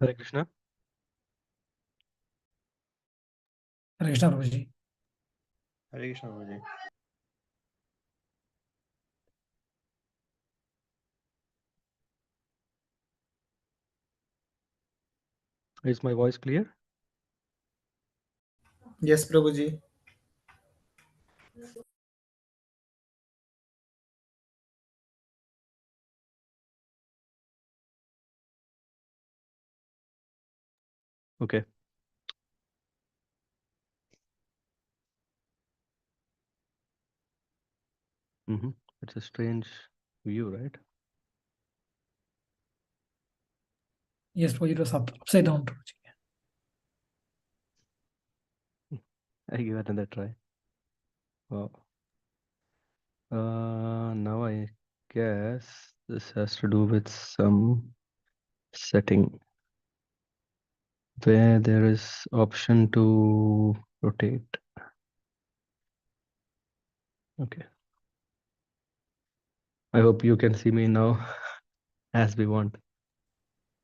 Hare Krishna. Hare Krishna, Prabhuji. Hare Krishna, Prabhuji. Is my voice clear? Yes, Prabhuji. Okay. It's a strange view, right? Yes, Prabhuji, it was upside down, Prabhuji. I give it another try. Wow. Now I guess this has to do with some setting where there is option to rotate. Okay. I hope you can see me now as we want.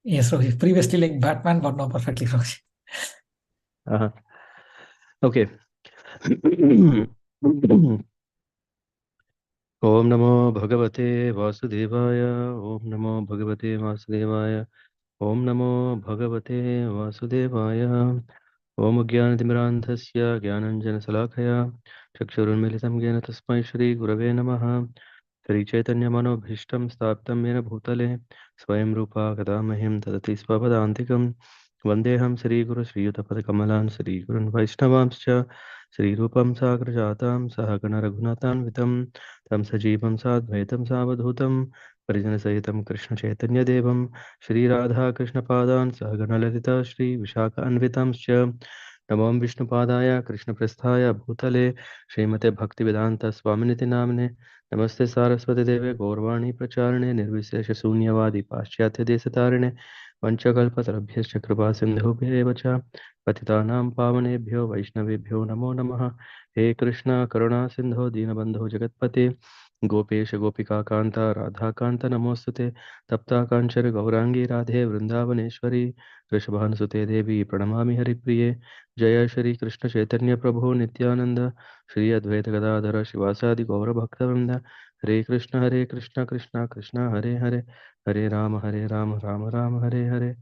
Yes, Prabhuji. Previously like Batman, but now perfectly, Prabhuji. Okay. Om Namo Bhagavate Vasudevaya. Om Namo Bhagavate Vasudevaya. Om Namo Bhagavate Vasudevaya. Om Jnanatimirandhasya Jnananjanasalakaya Chakshurunmilitam Jnana Tasmai Shri Gurave Namaha. Shri Chaitanya Manobhishtam Staptam Yena Bhutale Swayam Rupa Kadamahim Tadati Svapadantikam Vandeham Shri Guru Shri Yutapad Kamalan Shri Gurun Vaishnavamscha Shri Rupam Sagrajatam Sahagana Raghunatan Vitam Tam Sajivam Sadvaitam Savadhutam Parijana Sahitam Krishna Chaitanya Devam Shri Radha Krishna Padan Sahagana Lalita Shri Vishaka Anvitamscha Namam Vishnupadaya Krishna Prasthaya Bhutale Srimate Bhaktivedanta Swaminiti Namne नमस्ते सारस्वती देवे गौरवाणी प्रचारणे निर्विशेष शून्यवादी पाश्चात्य देशतारिणे वंशकल्पतरभ्यश्च कृपा सिन्धुभ्येव च पतितानां पावनेभ्यो वैष्णवेभ्यो नमो नमः हे कृष्ण करुणा सिन्धो दीनबन्धो जगत्पते गोपेश गोपिका कान्ता राधाकान्त नमोस्तुते तप्ता काञ्चन गौरांगी राधे वृंदावनेश्वरी वृषभानुसुते देवी प्रणमामि हरिप्रिये जय श्री कृष्ण चैतन्य प्रभु नित्यानंद श्री अद्वैत गदाधर शिवासादि गौरभक्तवृंद हरे कृष्ण कृष्ण कृष्ण हरे हरे हरे राम राम राम हरे हरे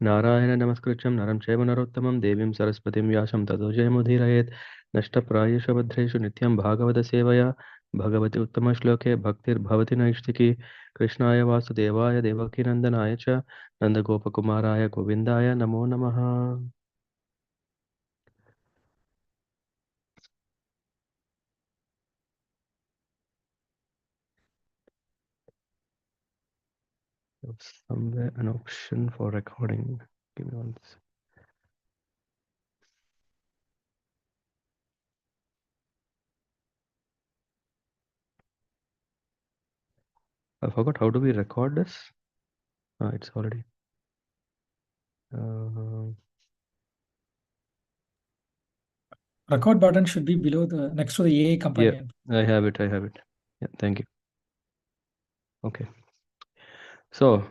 नारायण नमस्कृत्यं नरं चैव नरोत्तमं देवीं सरस्वतीं व्यासं ततो जयमुदीरयेत् नष्टप्रायेषु भद्रेषु नित्यं भागवतसेवया भगवति उत्तमश्लोके भक्तिर्भवति नैष्टिकी कृष्णाय वासुदेवाय देवकीनन्दनाय च नन्दगोपकुमाराय गोविन्दाय नमो नमः somewhere an option for recording. Give me one second. I forgot how do we record this? It's already. Record button should be below the next to the AA companion. Yeah, I have it. Yeah, thank you. Okay. So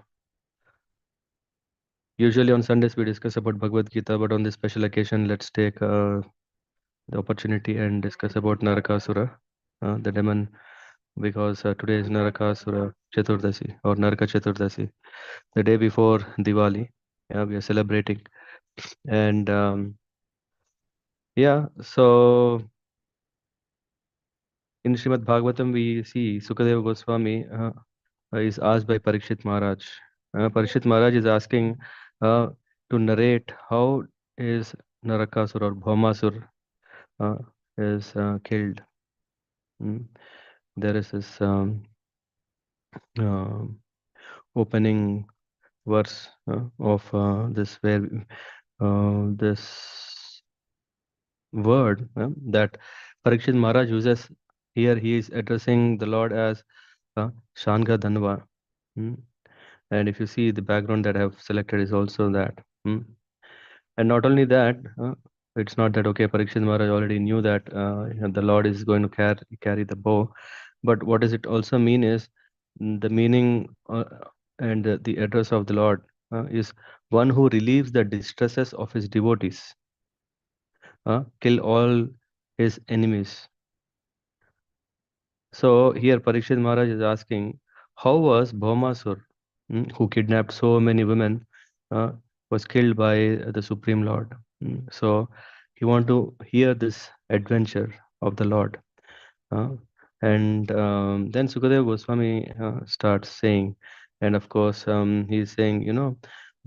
usually on Sundays we discuss about Bhagavad Gita, but on this special occasion, let's take the opportunity and discuss about Narakasura, the demon, because today is Narakasura Chaturdasi or Naraka Chaturdasi, the day before Diwali. Yeah, we are celebrating, and yeah, so in Srimad Bhagavatam we see Sukadeva Goswami is asked by Parikshit Maharaj. Parikshit Maharaj is asking to narrate how is Narakasur or Bhaumasur is killed. There is this opening verse of this where this word that Parikshit Maharaj uses here. He is addressing the Lord as Shanga Dhanva. And if you see the background that I have selected is also that. And not only that, it's not that, okay, Parikshit Maharaj already knew that the Lord is going to carry the bow. But what does it also mean is the meaning and the address of the Lord is one who relieves the distresses of his devotees, kill all his enemies. So here Parikshit Maharaj is asking, how was Bhaumasur, who kidnapped so many women, uh, was killed by the Supreme Lord? So he want to hear this adventure of the Lord. Uh, and then Sukadeva Goswami starts saying, and of course he's saying,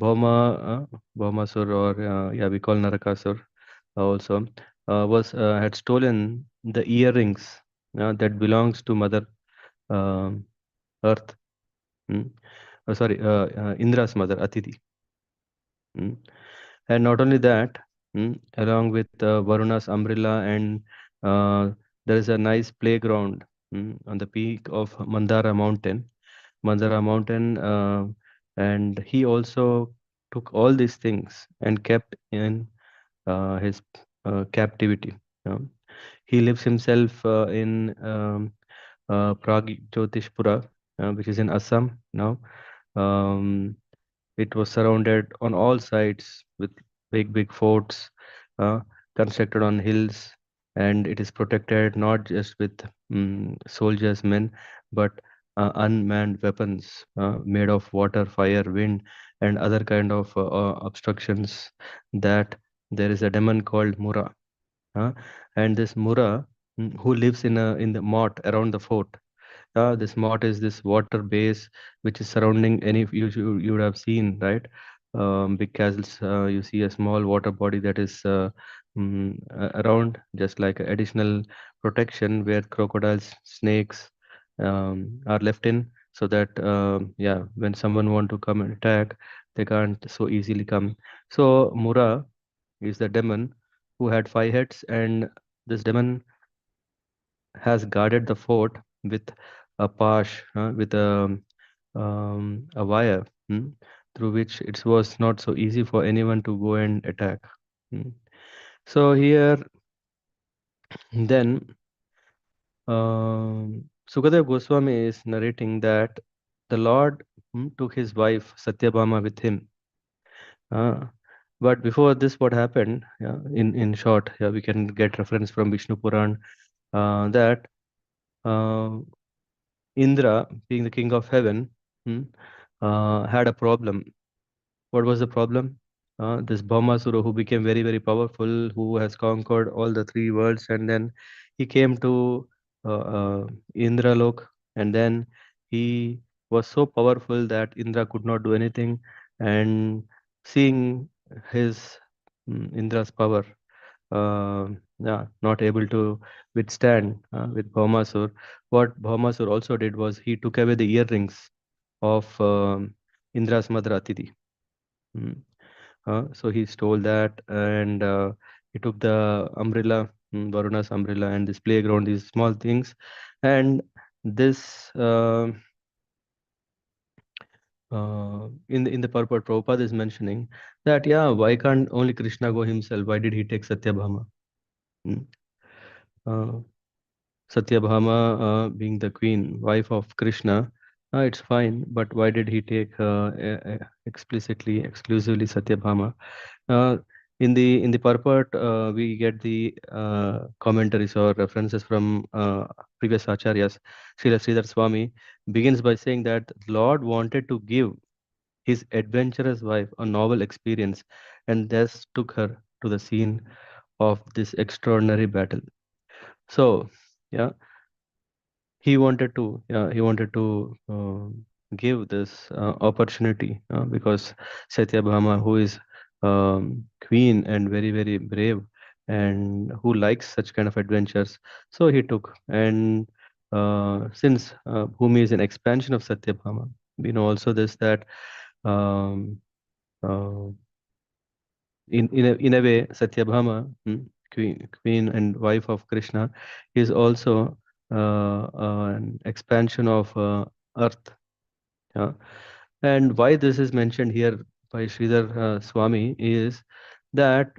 Bhaumasur, or yeah, we call Narakasur also, was had stolen the earrings that belongs to Mother um, Earth. Mm. Sorry, Indra's mother, Atiti. Mm. And not only that, along with Varuna's umbrella, and uh, there is a nice playground on the peak of Mandara Mountain. Mandara Mountain, and he also took all these things and kept in his captivity. Um, he lives himself in Pragjotishpura, which is in Assam now. Um, it was surrounded on all sides with big, big forts uh, constructed on hills, and it is protected not just with soldiers, men, but unmanned weapons made of water, fire, wind, and other kind of obstructions. That there is a demon called Mura, uh, and this Mura, who lives in the moat around the fort. This moat is this water base which is surrounding any, you would have seen, right? Big castles, you see a small water body that is around, just like additional protection where crocodiles, snakes are left in, so that yeah, when someone want to come and attack, they can't so easily come. So Mura is the demon who had 5 heads, and this demon has guarded the fort with a pash, with a wire, through which it was not so easy for anyone to go and attack. Mm. So here, then, Sukadeva Goswami is narrating that the Lord took his wife Satyabhama with him. Uh, but before this, what happened? Yeah, in short, yeah, we can get reference from Vishnu Puran that uh, Indra, being the king of heaven, hmm, had a problem. What was the problem? This Bhaumasura, who became very, very powerful, who has conquered all the 3 worlds, and then he came to Indra Lok, and then he was so powerful that Indra could not do anything. And seeing his Indra's power, yeah, not able to withstand with Bhaumasur. What Bhaumasur also did was he took away the earrings of Indra's mother Atiti. Mm. So he stole that, and he took the umbrella, Varuna's umbrella, and this playground, these small things. And this in the purport, Prabhupada is mentioning that, yeah, why can't only Krishna go himself? Why did he take Satyabhama? Mm. Uh, Satyabhama, being the queen, wife of Krishna, it's fine, but why did he take explicitly, exclusively Satyabhama? Uh, in the purport, we get the commentaries or references from previous acharyas. Srila Sridhar Swami begins by saying that Lord wanted to give his adventurous wife a novel experience, and thus took her to the scene of this extraordinary battle. So, yeah, he wanted to give this opportunity, because Satyabhama, who is queen and very, very brave, and who likes such kind of adventures, so he took. And since Bhumi is an expansion of Satyabhama, we know also this, that um, uh, in a way, Satyabhama, queen and wife of Krishna, is also an expansion of earth. Yeah. And why this is mentioned here by Sridhar Swami is that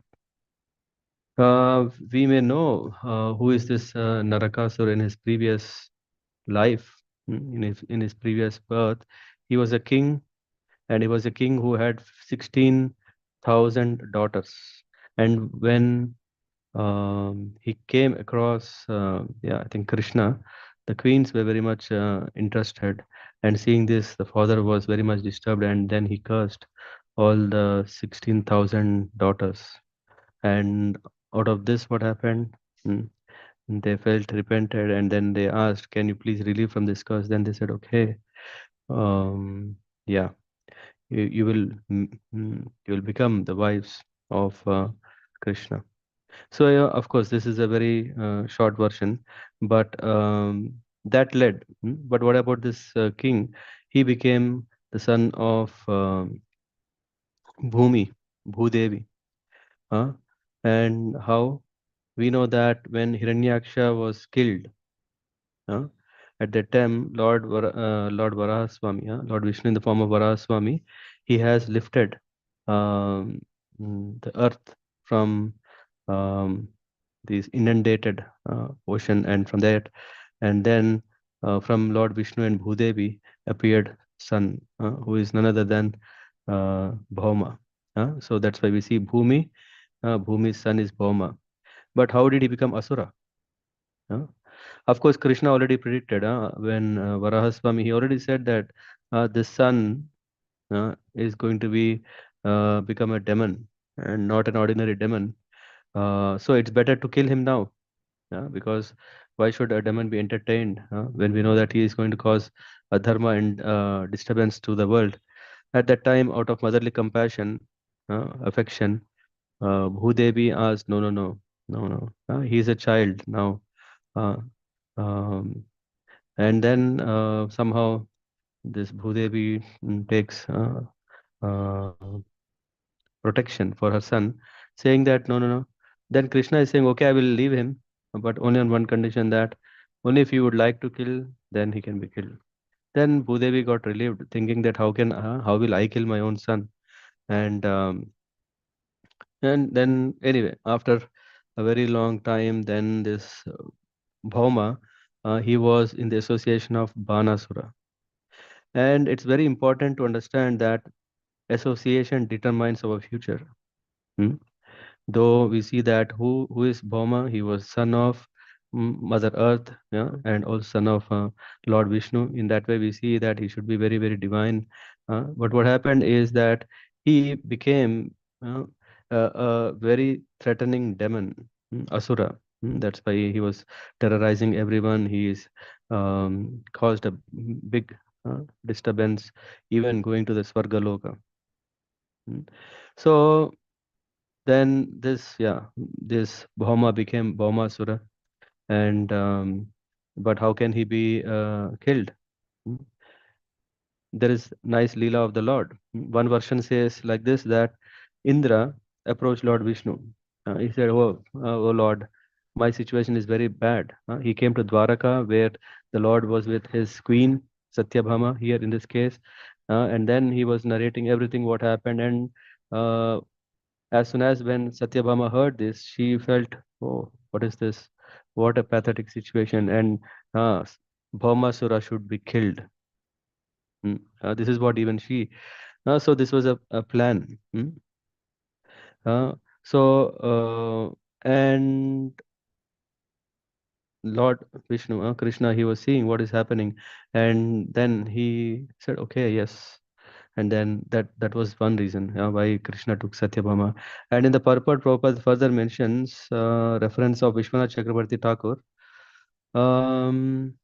we may know who is this Narakasur in his previous life, in his previous birth. He was a king and he was a king who had 16,000 daughters. And when he came across, yeah, I think Krishna, the queens were very much interested. And seeing this, the father was very much disturbed, and then he cursed all the 16,000 daughters. And out of this, what happened? Mm, They felt repented, and then they asked, "Can you please relieve from this curse?" Then they said, "Okay, yeah, you will you will become the wives of Krishna." So yeah, of course, this is a very short version, but that led. But what about this king? He became the son of Bhumi, Bhudevi. Huh? And how? We know that when Hiranyaksha was killed, huh, at that time, Lord Varahaswamy, Lord Vishnu in the form of Varahaswamy, he has lifted um, the earth from um, these inundated ocean, and from that, and then from Lord Vishnu and Bhudevi appeared son, who is none other than Bhauma. So that's why we see Bhumi. Bhumi's son is Bhauma. But how did he become Asura? Uh, of course, Krishna already predicted when Varahaswamy, he already said that this son is going to be become a demon and not an ordinary demon. So it's better to kill him now, because why should a demon be entertained when we know that he is going to cause a dharma and disturbance to the world? At that time, out of motherly compassion, affection, Bhudevi asked, "No, no, no, no, no. He is a child now." Uh, um, and then somehow this Bhudevi takes uh, protection for her son, saying that no, no, no. Then Krishna is saying, okay, I will leave him, but only on one condition, that only if you would like to kill, then he can be killed. Then Bhudevi got relieved, thinking that how will I kill my own son? And and then anyway, after a very long time, then this Bhauma, he was in the association of Banasura. And it's very important to understand that association determines our future. Hmm? Though we see that who is Bhauma, he was son of Mother Earth, yeah, and also son of Lord Vishnu. In that way, we see that he should be very, very divine. But what happened is that he became uh, a very threatening demon, Asura. That's why he was terrorizing everyone. He is caused a big disturbance, even going to the Svargaloka. Mm. So then this Bhauma became Bhaumasura, and but how can he be killed? Hmm. There is nice Leela of the Lord. One version says like this, that Indra approached Lord Vishnu. He said, oh Lord, my situation is very bad. He came to Dwaraka, where the Lord was with his queen, Satyabhama, here in this case. And then he was narrating everything what happened. And as soon as when Satyabhama heard this, she felt, oh, what is this? What a pathetic situation. And Bhaumasura should be killed. This is what even she. So this was a plan. Uh, and Lord Vishnu, Krishna, he was seeing what is happening, and then he said, "Okay, yes." And then that was one reason why Krishna took Satyabhama. And in the purport, Prabhupada further mentions reference of Vishwanath Chakrabarti Thakur, um,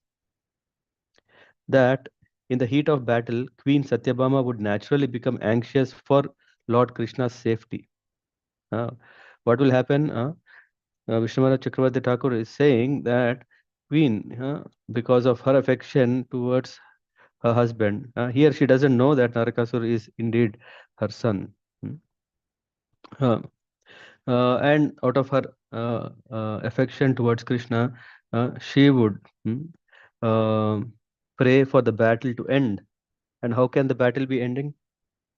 that in the heat of battle, Queen Satyabhama would naturally become anxious for Lord Krishna's safety. Uh, what will happen? Vishwanath Chakrabarti Thakur is saying that Queen, because of her affection towards her husband, here she doesn't know that Narakasura is indeed her son. Hmm. Uh, and out of her affection towards Krishna, she would uh, pray for the battle to end. And how can the battle be ending?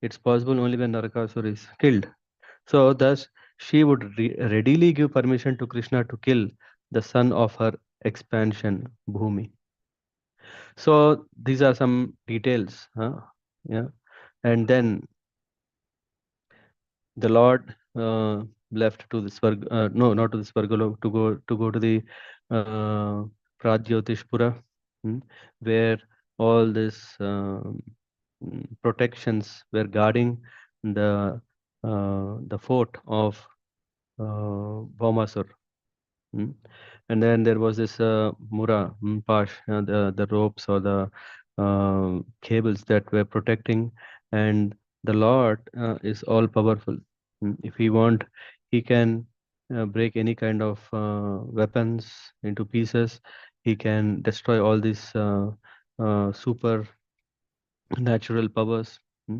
It's possible only when Narakasura is killed. So, thus, she would readily give permission to Krishna to kill the son of her expansion, Bhumi. So, these are some details. Yeah. And then the Lord left to the Swarg, no, not to the Swargalok, to go to the uh, Pradyotishpura, hmm, where all this protections were guarding the fort of Baumasur. Hmm. And then there was this Mura, Pash, the ropes or the cables that were protecting, and the Lord is all powerful. If he want, he can break any kind of weapons into pieces. He can destroy all these super natural powers. Hmm.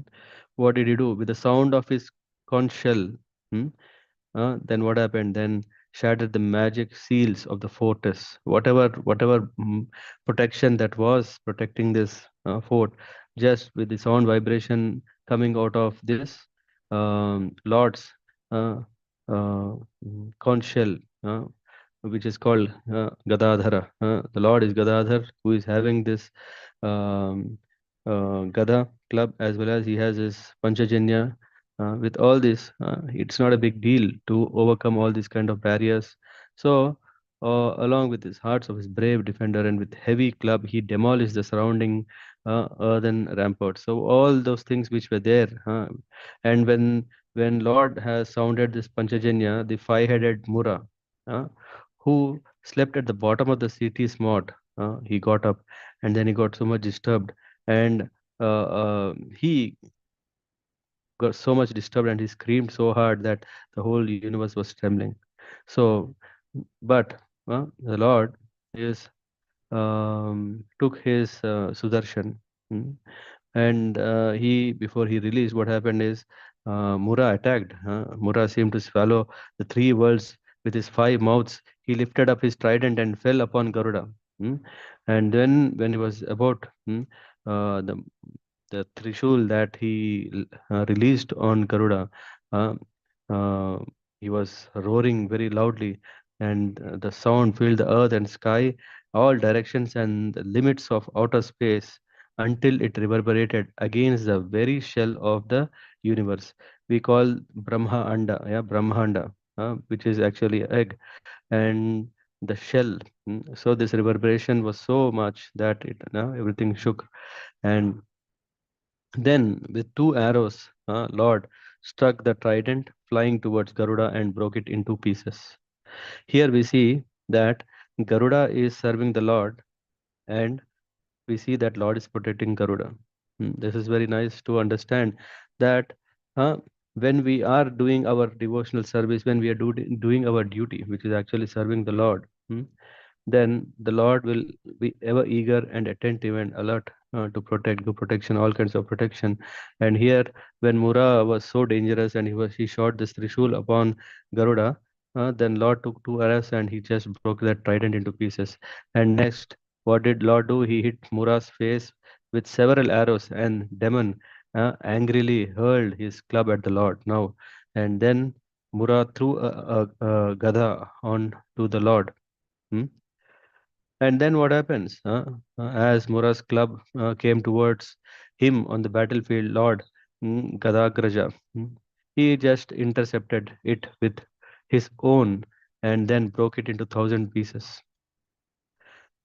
What did he do with the sound of his conch shell? Hmm, then what happened? Then shattered the magic seals of the fortress. Whatever protection that was protecting this fort, just with the sound vibration coming out of this Lord's uh, conch shell, which is called Gadadhara. The Lord is Gadadhar, who is having this um, Gada club, as well as he has his Panchajanya. With all this, it's not a big deal to overcome all these kind of barriers. So, along with his hearts of his brave defender and with heavy club, he demolished the surrounding earthen ramparts. So all those things which were there, and when Lord has sounded this Panchajanya, the five-headed Mura, uh, who slept at the bottom of the city's moat, he got up, and then he got so much disturbed, and he got so much disturbed, and he screamed so hard that the whole universe was trembling. So, but the Lord is took his Sudarshan, mm, and he before he released, what happened is Mura attacked. Mura seemed to swallow the three worlds with his five mouths. He lifted up his trident and fell upon Garuda. mm, And then when he was about the Trishul that he released on Garuda, uh, uh, he was roaring very loudly, and the sound filled the earth and sky, all directions and the limits of outer space, until it reverberated against the very shell of the universe. We call Brahma Anda, yeah, Brahmanda, which is actually egg, and the shell. So this reverberation was so much that everything shook, and then, with two arrows, Lord struck the trident flying towards Garuda and broke it into pieces. Here we see that Garuda is serving the Lord, and we see that Lord is protecting Garuda. This is very nice to understand that uh, when we are doing our devotional service, when we are doing our duty, which is actually serving the Lord, then the Lord will be ever eager and attentive and alert to protect, do protection, all kinds of protection. And here, when Mura was so dangerous and he shot this Trishul upon Garuda, then Lord took two arrows and he just broke that trident into pieces. And next, what did Lord do? He hit Mura's face with several arrows, and Demon angrily hurled his club at the Lord. Now, and then Mura threw a gada on to the Lord. Hmm? And then what happens? As Mura's club came towards him on the battlefield, Lord Gadagraja, he just intercepted it with his own and then broke it into thousand pieces.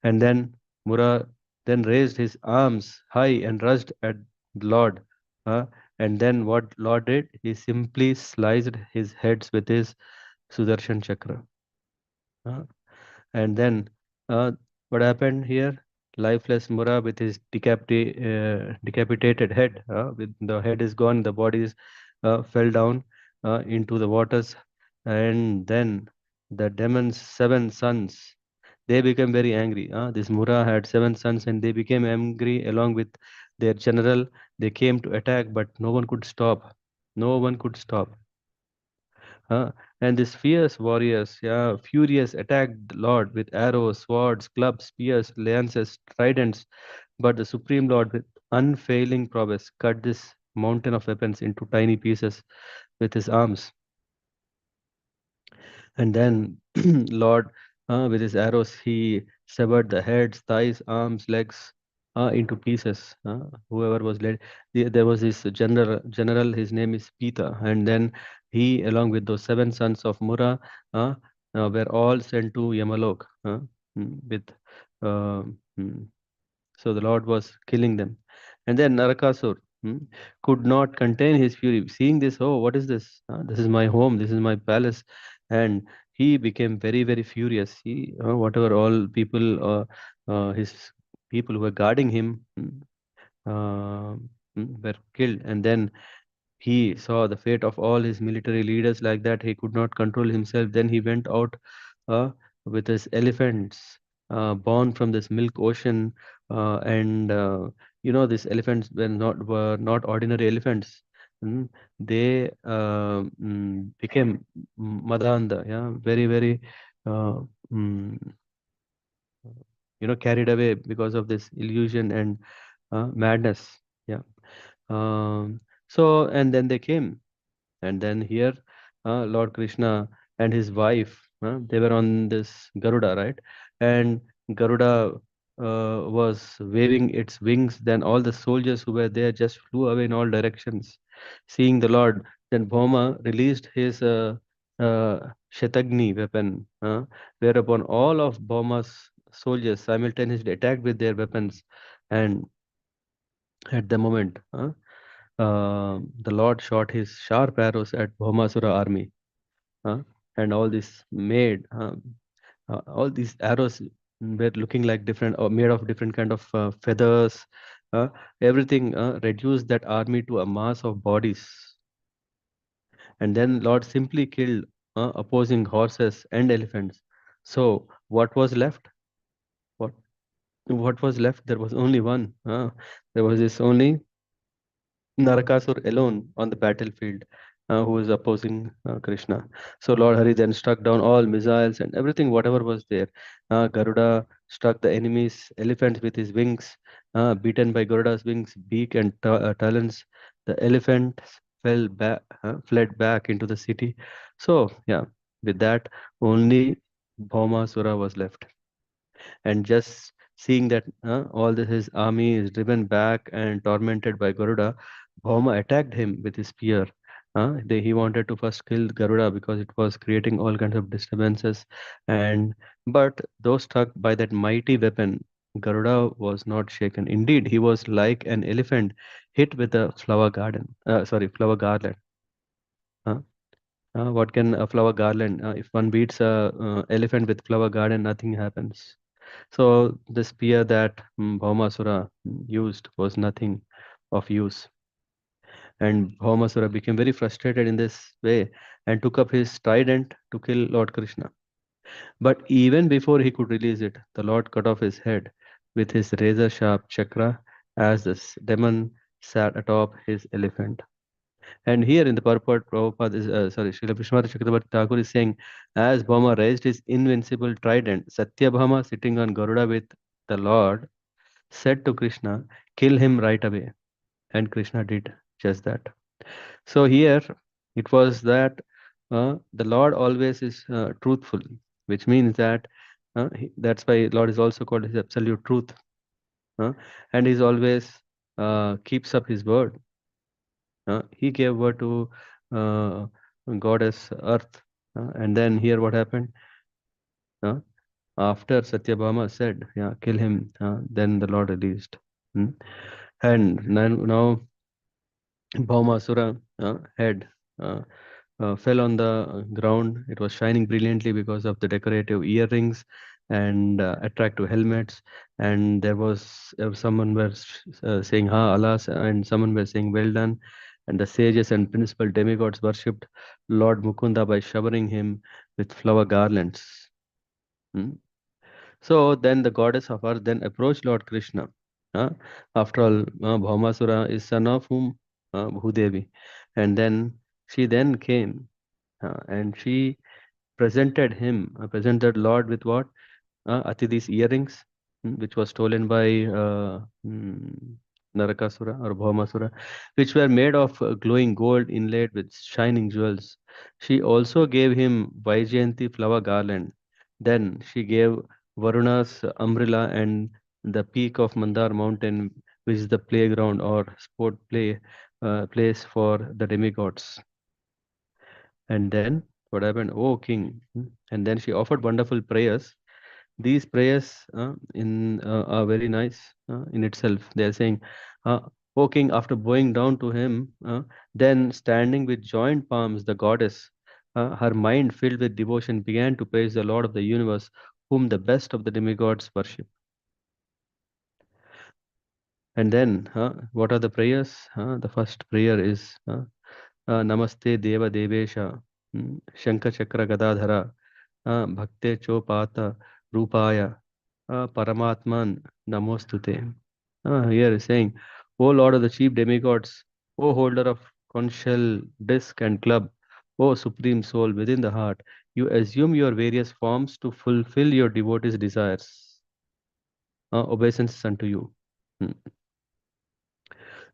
And then Mura then raised his arms high and rushed at the Lord. Uh, and then what Lord did? He simply sliced his heads with his Sudarshan Chakra. Uh, And then uh, what happened here? Lifeless Mura with his decapitated head, with the head is gone, the body is, fell down into the waters. And then the demon's seven sons, they became very angry. This Mura had seven sons, and they became angry along with their general. They came to attack, but no one could stop. No one could stop. And these fierce warriors, yeah, furious, attacked the Lord with arrows, swords, clubs, spears, lances, tridents. But the Supreme Lord, with unfailing prowess, cut this mountain of weapons into tiny pieces with his arms. And then, Lord, with his arrows, he severed the heads, thighs, arms, legs. into pieces. Whoever was led, there was this general. His name is Pita, and then he, along with those seven sons of Mura, uh, were all sent to Yamalok with. Uh, mm, so the Lord was killing them, and then Narakasur could not contain his fury. Seeing this, oh, what is this? This is my home. This is my palace, and he became very, very furious. He, whatever all people, his people who were guarding him uh, were killed, and then he saw the fate of all his military leaders like that. He could not control himself. Then he went out uh, with his elephants born from this milk ocean, and these elephants were not ordinary elephants. Mm, they became madanda, yeah, very, very uh, mm, carried away because of this illusion and madness. Yeah. Um, so, and then they came, and then here, Lord Krishna and his wife, they were on this Garuda, right? And Garuda was waving its wings. Then all the soldiers who were there just flew away in all directions, seeing the Lord. Then Bhoma released his Shatagni weapon, whereupon all of Bhoma's soldiers simultaneously attacked with their weapons. And at the moment, the Lord shot his sharp arrows at Bhaumasura army, uh, and all these arrows were looking like different, or made of different kind of feathers. Uh, Everything reduced that army to a mass of bodies, and then Lord simply killed opposing horses and elephants. So what was left? What what was left? There was only one. There was this only Narakasur alone on the battlefield, who was opposing Krishna. So Lord Hari then struck down all missiles and everything, whatever was there. Garuda struck the enemy's elephants with his wings, beaten by Garuda's wings, beak, and talons. The elephants fled back into the city. So, yeah, with that, only Bhaumasura was left, and just seeing that his army is driven back and tormented by Garuda, Bhauma attacked him with his spear. He wanted to first kill Garuda because it was creating all kinds of disturbances, and but though struck by that mighty weapon, Garuda was not shaken. Indeed, he was like an elephant hit with a flower garland. Huh? What can a flower garland? If one beats a elephant with flower garland, nothing happens. So the spear that Bhaumasura used was nothing of use. And Bhaumasura became very frustrated in this way and took up his trident to kill Lord Krishna. But even before he could release it, the Lord cut off his head with his razor sharp chakra as the demon sat atop his elephant. And here in the purport, Prabhupada Srila Vishwanath Chakrabarti Thakur is saying, as Bhama raised his invincible trident, Satyabhama sitting on Garuda with the Lord said to Krishna, kill him right away. And Krishna did just that. So here it was that the Lord always is truthful, which means that that's why Lord is also called his absolute truth. And he's always keeps up his word. He gave word to uh, goddess Earth. And then here what happened? Uh, After Satyabhama said, yeah, kill him, then the Lord released. Hmm? And now Bhaumasura head fell on the ground. It was shining brilliantly because of the decorative earrings and attractive helmets. And there was someone was saying "Ha alas," and someone was saying "Well done." And the sages and principal demigods worshipped Lord Mukunda by showering him with flower garlands. Hmm? So then the goddess of earth then approached Lord Krishna. Uh, After all, Bhaumasura is son of whom? Bhudevi. And then she then came and she presented Lord with what? Atidhi's earrings, which was stolen by Narakasura or Bhaumasura, which were made of glowing gold inlaid with shining jewels. She also gave him Vaijayanti flower garland. Then she gave Varuna's umbrella and the peak of Mandar mountain, which is the playground or sport place for the demigods. And then what happened? Oh, king. And then she offered wonderful prayers. These prayers are very nice in itself. They are saying, uh, O king, after bowing down to him, then standing with joined palms, the goddess, her mind filled with devotion, began to praise the Lord of the universe, whom the best of the demigods worship. And then, what are the prayers? The first prayer is Namaste Deva Devesha, Shankar Chakra Gadadhara, Bhakte Chopata Rupaya, Paramatman Namostute. Here is saying, O Lord of the chief demigods, O holder of conch shell, disc, and club, O supreme soul within the heart, you assume your various forms to fulfill your devotees' desires. Obeisance unto you. Hmm.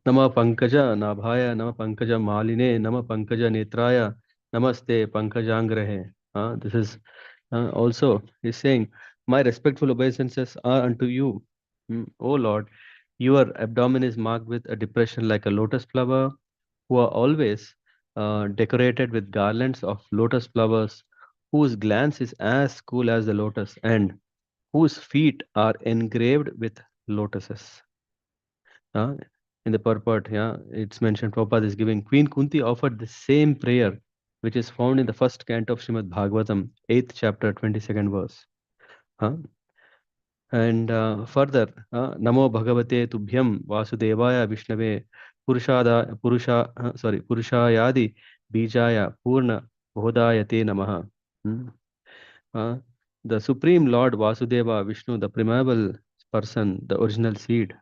नमः पंकज नाभाय नमः पंकज मालिने नमः पंकज नेत्राय नमस्ते पंकजांग्रहे. This is also is saying, my respectful obeisances are unto you. O Lord, your abdomen is marked with a depression like a lotus flower, who are always decorated with garlands of lotus flowers, whose glance is as cool as the lotus, and whose feet are engraved with lotuses. Uh, in the purport, yeah, it's mentioned Prabhupada is giving. Queen Kunti offered the same prayer, which is found in the first canto of Srimad Bhagavatam, 8th chapter, 22nd verse. Huh? And further, Namo Bhagavate Tubhyam Vasudevaya Vishnave Purushayadi Bijaya Purna Bodhayate Namaha. Hmm? Uh, the Supreme Lord Vasudeva Vishnu, the primeval person, the original seed,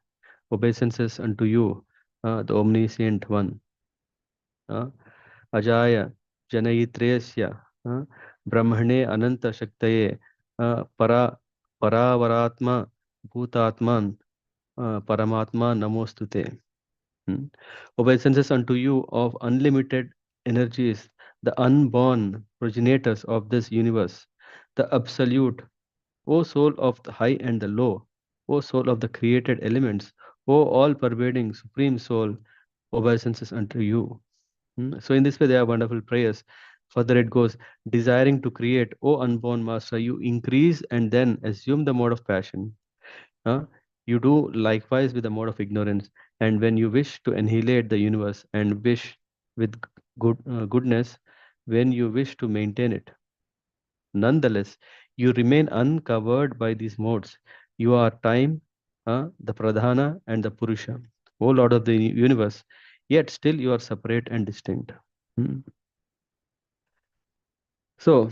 obeisances unto you, the omniscient one. uh, Ajaya Janaitriyasya, Brahmane Ananta Shaktaye, Paravaratma Bhutatman, Paramatma Namostute. Hmm. Obeisances unto you of unlimited energies, the unborn progenitors of this universe, the absolute, O soul of the high and the low, O soul of the created elements, O all pervading supreme soul, obeisances unto you. So in this way, they are wonderful prayers. Further it goes, desiring to create, O unborn master, you increase and then assume the mode of passion. Huh? You do likewise with the mode of ignorance. And when you wish to annihilate the universe and wish with goodness, when you wish to maintain it, nonetheless, you remain uncovered by these modes. You are time, the pradhana, and the purusha, O Lord of the universe. Yet still you are separate and distinct. Hmm. So,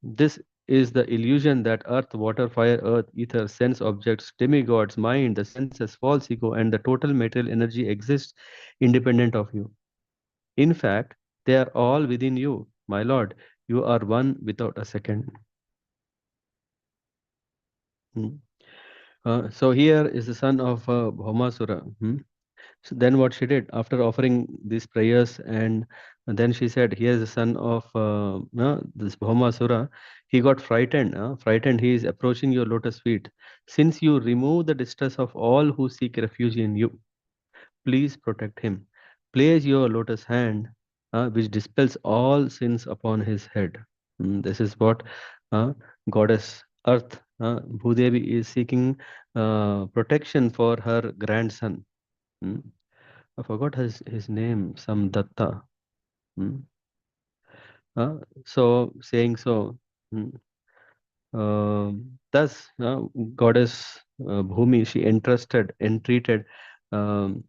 this is the illusion that earth, water, fire, earth, ether, sense objects, demigods, mind, the senses, false ego, and the total material energy exist independent of you. In fact, they are all within you, my Lord. You are one without a second. Hmm. So here is the son of Bhaumasura. So then what she did after offering these prayers, and then she said, "Here is the son of this Bhaumasura. He got frightened. Frightened. He is approaching your lotus feet. Since you remove the distress of all who seek refuge in you, please protect him. Place your lotus hand, which dispels all sins upon his head." This is what uh, goddess Earth, Bhudevi, is seeking protection for her grandson. Mm. I forgot his name, some Datta. Mm. So saying so. Mm. Thus, goddess Bhumi, she entreated um,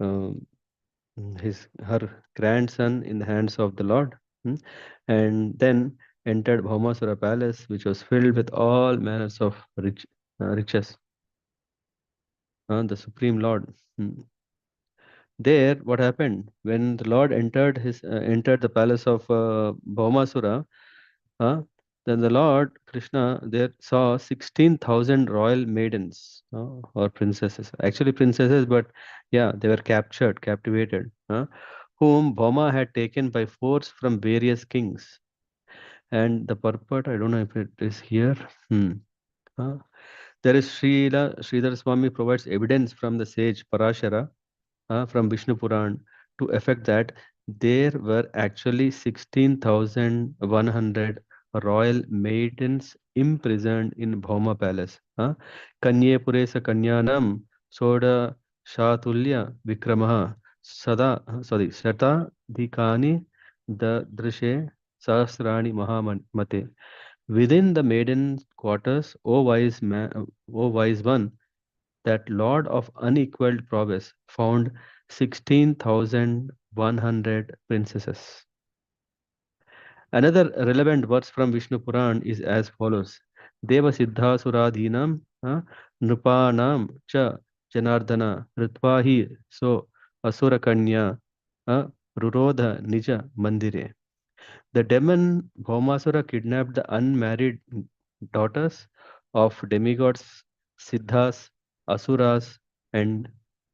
um, his her grandson in the hands of the Lord, and then entered Bhaumasura palace, which was filled with all manners of riches. The Supreme Lord. Mm. There, what happened when the Lord entered the palace of Bhaumasura? Uh, then the Lord Krishna there saw 16,000 royal maidens or princesses. Actually, princesses, but yeah, they were captivated, whom Bhoma had taken by force from various kings. And the purport, I don't know if it is here. Hmm. Uh, There is Sridhar Swami provides evidence from the sage Parashara, from Vishnu Puran, to effect that there were actually 16,100 royal maidens imprisoned in Bhauma Palace. Kanye Puresa Kanyanam Soda Shatulya Vikramaha Sata Dikani the Drishe Sahasrani Mahamate. Within the maiden quarters, O wise one, that lord of unequaled prowess found 16,100 princesses. Another relevant verse from Vishnu Puran is as follows: Deva Siddha Suradhinam Nrupanam Cha Janardana Ritvahi So Asura Kanya Rurodha Nija Mandire. The demon Bhaumasura kidnapped the unmarried daughters of demigods, Siddhas, Asuras, and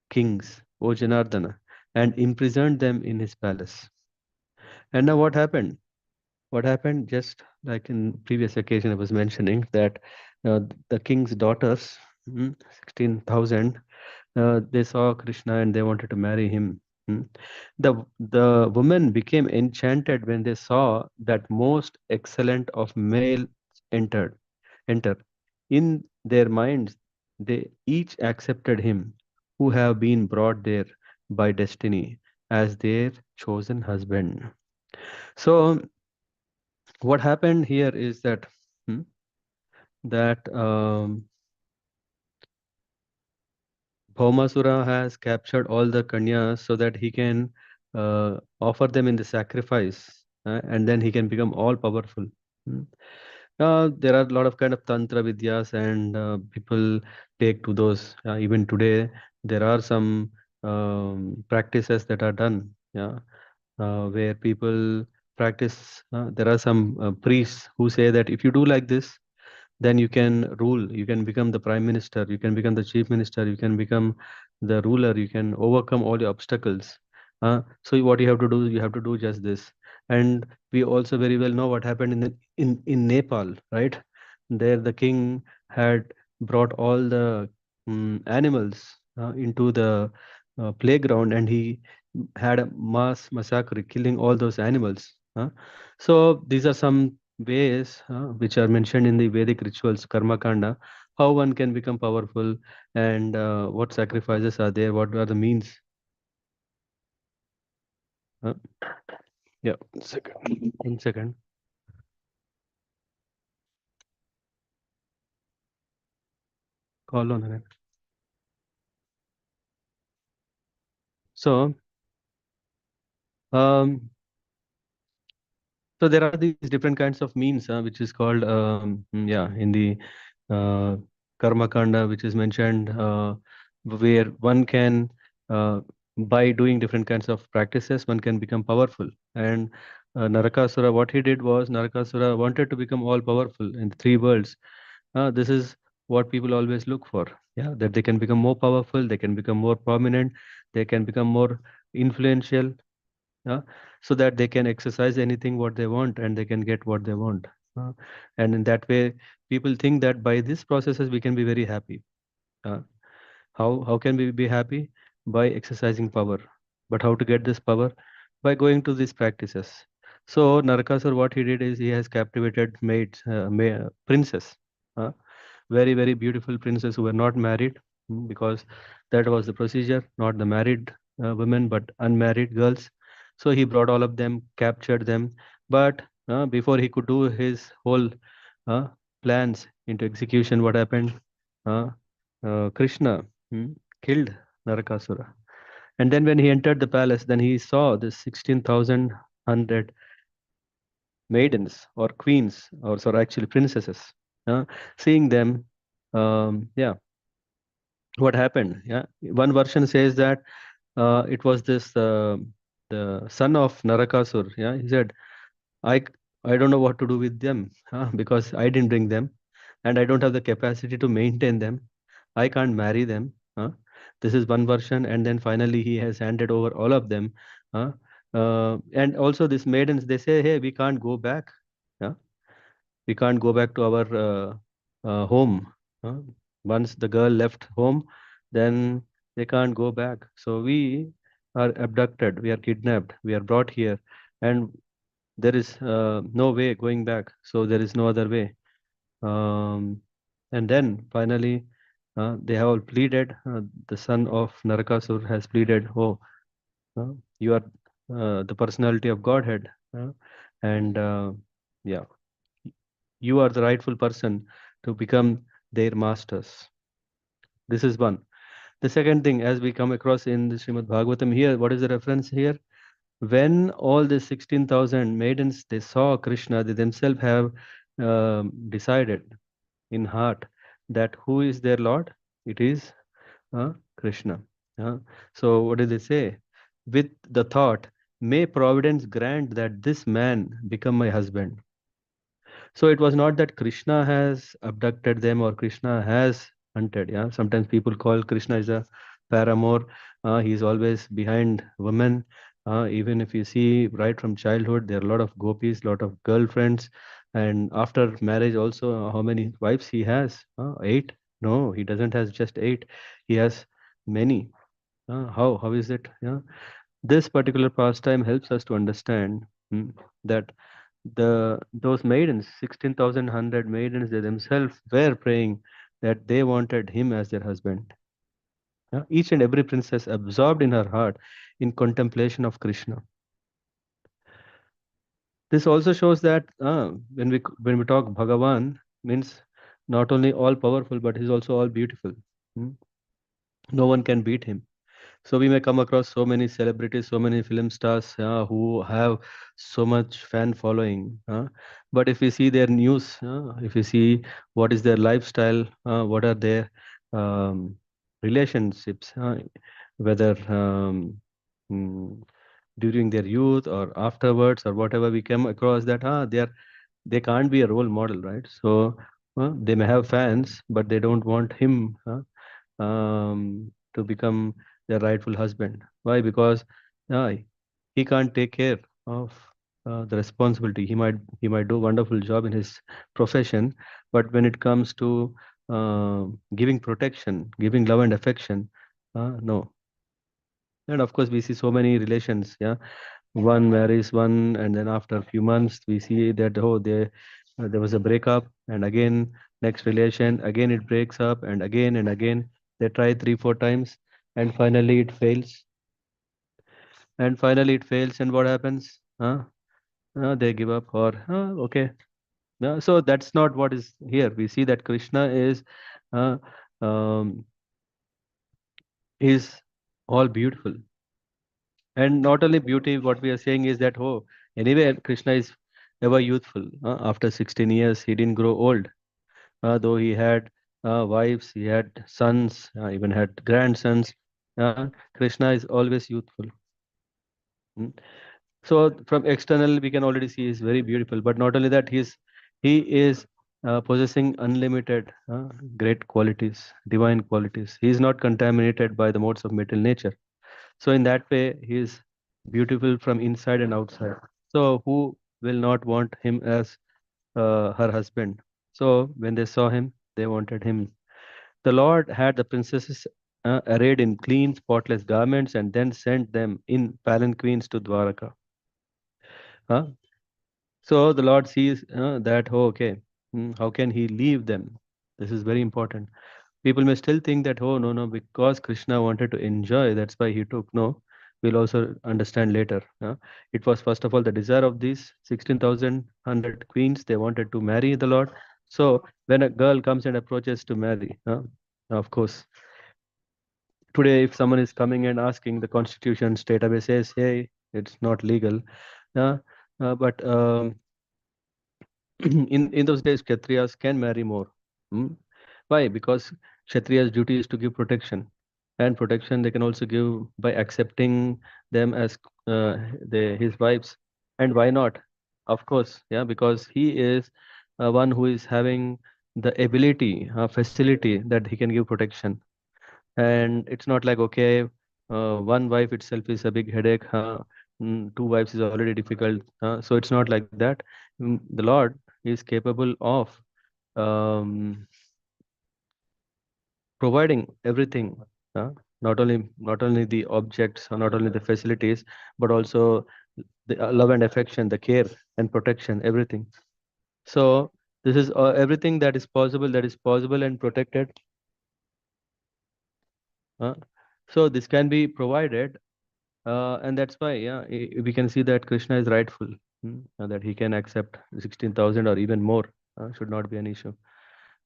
kings, O Janardana, and imprisoned them in his palace. And now what happened? What happened? Just like in previous occasion, I was mentioning that the king's daughters, 16,000, they saw Krishna and they wanted to marry him. Mm. The women became enchanted when they saw that most excellent of male entered enter. In their minds, they each accepted him who have been brought there by destiny as their chosen husband. So what happened here is that hmm, that Bhaumasura has captured all the Kanyas so that he can offer them in the sacrifice, and then he can become all powerful. Hmm. There are a lot of kind of tantra vidyas, and people take to those. Even today, there are some practices that are done. Yeah, where people practice. There are some priests who say that if you do like this, then you can rule, you can become the prime minister, you can become the chief minister, you can become the ruler, you can overcome all the obstacles. So what you have to do, you have to do just this. And we also very well know what happened in Nepal, right? There the king had brought all the animals into the playground, and he had a mass massacre killing all those animals. So these are some ways which are mentioned in the Vedic rituals, Karma Kanda, how one can become powerful, and what sacrifices are there, what are the means. Uh, yeah, 1 second. 1 second. Call on it. So, um, so there are these different kinds of means, which is called, yeah, in the uh, Karma Kanda, which is mentioned, where one can, by doing different kinds of practices, one can become powerful. And Narakasura, what he did was, Narakasura wanted to become all powerful in the three worlds. This is what people always look for. Yeah, that they can become more powerful, they can become more prominent, they can become more influential, uh, so that they can exercise anything what they want and they can get what they want. Uh, and in that way, people think that by these processes we can be very happy. Uh, how can we be happy? By exercising power. But how to get this power? By going to these practices. So Narakasur, what he did is he has captivated maids, princess. Uh, very very beautiful princess who were not married, because that was the procedure, not the married women but unmarried girls. So he brought all of them, captured them, but before he could do his whole uh, plans into execution, what happened? uh, Krishna killed Narakasura. And then when he entered the palace, then he saw the 16,000 maidens or queens, or sorry, actually princesses. Seeing them, yeah, what happened? Yeah, one version says that it was this the son of Narakasur. Yeah, he said, I I don't know what to do with them, because I didn't bring them, and I don't have the capacity to maintain them. I can't marry them. This is one version, and then finally he has handed over all of them. Uh, and also these maidens, they say, hey, we can't go back. Yeah, we can't go back to our home. Once the girl left home, then they can't go back. So we are abducted, we are kidnapped, we are brought here, and there is no way going back. So there is no other way. Um, and then finally, they have all pleaded. The son of Narakasur has pleaded, "Oh, you are the personality of Godhead, and yeah, you are the rightful person to become their masters." This is one. The second thing, as we come across in the Srimad Bhagavatam here, what is the reference here? When all the 16,000 maidens they saw Krishna, they themselves have decided in heart that who is their Lord? It is Krishna. Uh, so what did they say? With the thought, may Providence grant that this man become my husband. So it was not that Krishna has abducted them or Krishna has hunted. Yeah, sometimes people call Krishna as a paramour. He's always behind women. Even if you see right from childhood, there are a lot of gopis, lot of girlfriends, and after marriage also, how many wives he has? Eight? No, he doesn't has just eight. He has many. How is it? Yeah, this particular pastime helps us to understand that the those maidens, 16,100 maidens, they themselves were praying that they wanted him as their husband. Yeah, each and every princess absorbed in her heart in contemplation of Krishna. This also shows that when we talk Bhagavan means not only all powerful but he's also all beautiful. Hmm? No one can beat him. So we may come across so many celebrities, so many film stars who have so much fan following. But if we see their news, if we see what is their lifestyle, what are their um, relationships, whether mm, during their youth or afterwards or whatever, we come across that they can't be a role model, right? So they may have fans, but they don't want him. To become their rightful husband. Why? Because uh, he can't take care of the responsibility. He might do a wonderful job in his profession, but when it comes to giving protection, giving love and affection, no. And of course, we see so many relations. Yeah, one marries one, and then after a few months, we see that there was a breakup, and again next relation, again it breaks up, and again they try three, four times, and finally it fails. And finally it fails, and what happens? They give up, or okay. So that's not what is here. We see that Krishna uh, um, is all beautiful. And not only beauty, what we are saying is that, oh, anyway, Krishna is ever youthful. After 16 years, he didn't grow old. Though he had wives, he had sons, even had grandsons. Krishna is always youthful. Mm. So from external, we can already see he's very beautiful. But not only that, he is possessing unlimited great qualities, divine qualities. He is not contaminated by the modes of material nature. So in that way, he is beautiful from inside and outside. So who will not want him as her husband? So when they saw him, they wanted him. The Lord had the princesses arrayed in clean, spotless garments and then sent them in palanquins to Dwaraka. Huh? So the Lord sees that, oh, okay, how can he leave them? This is very important. People may still think that, oh, no, no, because Krishna wanted to enjoy, that's why he took. No, we'll also understand later. It was, first of all, the desire of these 16,100 queens. They wanted to marry the Lord. So when a girl comes and approaches to marry, of course, today, if someone is coming and asking, the constitution's database says, hey, it's not legal. Uh, but in those days, Kshatriyas can marry more. Hmm? Why? Because Kshatriya's duty is to give protection, and protection they can also give by accepting them as his wives. And why not? Of course, yeah, because he is one who is having the ability, facility that he can give protection. And it's not like, okay, one wife itself is a big headache. Two wives is already difficult. So it's not like that. The Lord is capable of um, providing everything, uh, not only the objects or not only the facilities, but also the love and affection, the care and protection, everything. So this is everything that is possible and protected. uh, so this can be provided, and that's why, yeah, we can see that Krishna is rightful, and that he can accept 16,000 or even more. Should not be an issue.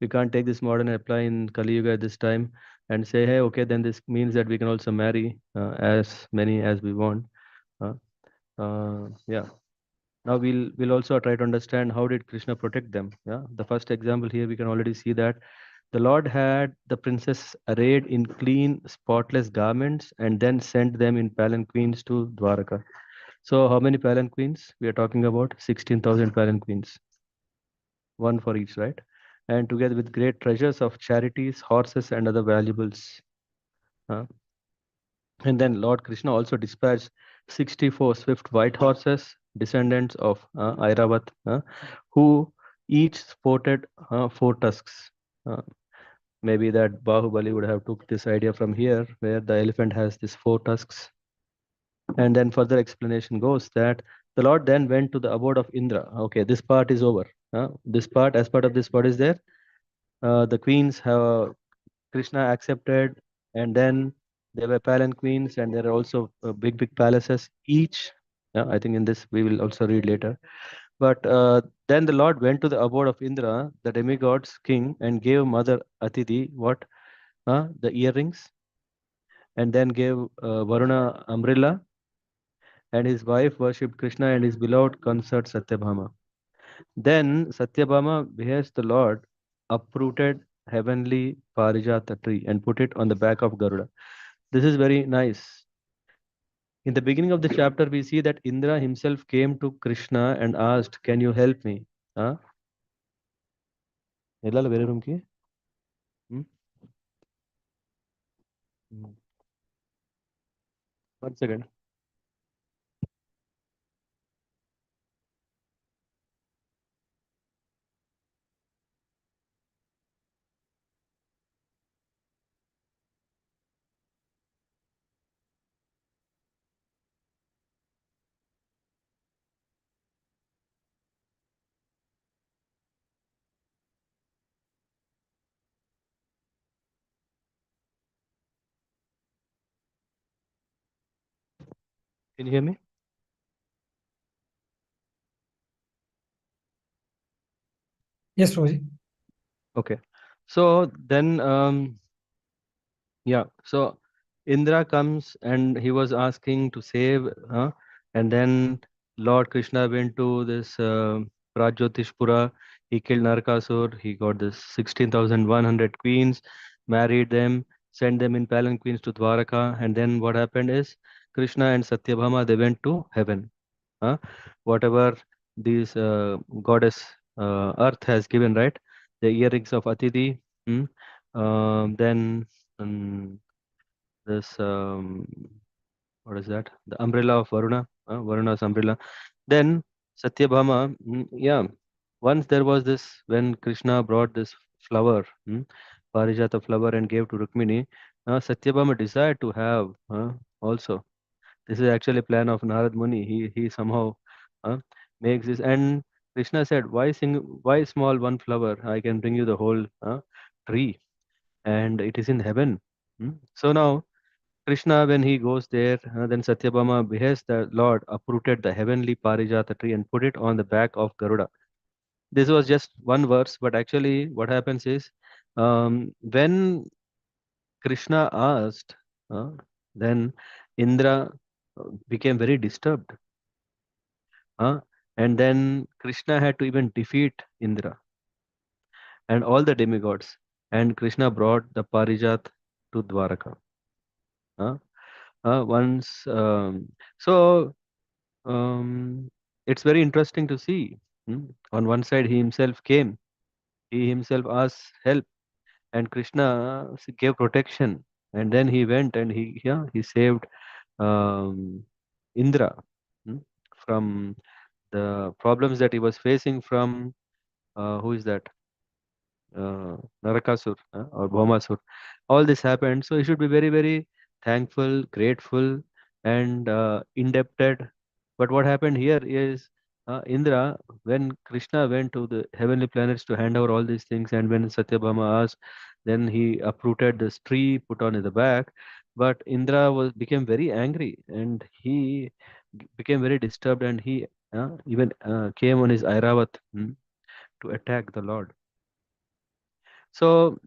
We can't take this modern and apply in Kali Yuga at this time and say, hey, okay, then this means that we can also marry as many as we want. Uh, yeah. Now we'll also try to understand how did Krishna protect them. Yeah. The first example here we can already see that the Lord had the princess arrayed in clean, spotless garments and then sent them in palanquins to Dwaraka. So how many palanquins we are talking about? 16,000 palanquins, one for each, right? And together with great treasures of charities, horses, and other valuables. Uh, and then Lord Krishna also dispatched 64 swift white horses, descendants of Airavat, who each sported four tusks. Uh, Maybe that Bahubali would have took this idea from here, where the elephant has these four tusks. And then further explanation goes that the Lord then went to the abode of Indra. Okay, this part is over. This part, as part of this, what is there? The queens have Krishna accepted, and then there were palanquins, and there are also big palaces. Each, I think in this we will also read later. But then the Lord went to the abode of Indra, the demigod's king, and gave Mother Atiti what? The earrings, and then gave Varuna umbrella, and his wife worshipped Krishna and his beloved consort Satyabhama. Then Satyabhama behests the Lord, uprooted heavenly Parijata tree and put it on the back of Garuda. This is very nice. In the beginning of the chapter, we see that Indra himself came to Krishna and asked, can you help me? Huh? ಎಲ್ಲಲ್ಲ ಬೇರೆ ರೂಮ್ಗೆ? Hmm? Hmm. One second. Can you hear me? Yes, Prabhuji. Okay. So then, yeah, so Indra comes and he was asking to save, and then Lord Krishna went to this Pradyotishpura. He killed Narakasur. He got this 16,100 queens, married them, sent them in palanquins to Dwaraka. And then what happened is Krishna and Satyabhama, they went to heaven. Huh? Whatever these goddess Earth has given, right? The earrings of Atiti. Hmm? Then. um, this what is that? The umbrella of Varuna, Varuna's umbrella. Then Satyabhama, yeah. Once there was this when Krishna brought this flower, Parijata flower, and gave to Rukmini. Satyabhama desired to have also. This is actually a plan of Narad Muni. He somehow uh, makes this, and Krishna said, "Why sing? Why small one flower? I can bring you the whole tree, and it is in heaven." So now Krishna, when he goes there, then Satyabhama behests the Lord, uprooted the heavenly Parijata tree and put it on the back of Garuda. This was just one verse, but actually, what happens is when Krishna asked, uh, then Indra became very disturbed. Uh, and then Krishna had to even defeat Indra and all the demigods. And Krishna brought the Parijat to Dwaraka. Uh, once, so it's very interesting to see. On one side, he himself came, he himself asked help, and Krishna gave protection. And then he went and he saved um, Indra hmm, from the problems that he was facing from who is that? Narakasur or Bhaumasur. all this happened. So you should be very, very thankful, grateful, and indebted. But what happened here is Indra, when Krishna went to the heavenly planets to hand over all these things, and when Satyabhama asked, then he uprooted this tree, put on in the back. But Indra was became very angry, and he became very disturbed, and he even came on his Airavat to attack the Lord. So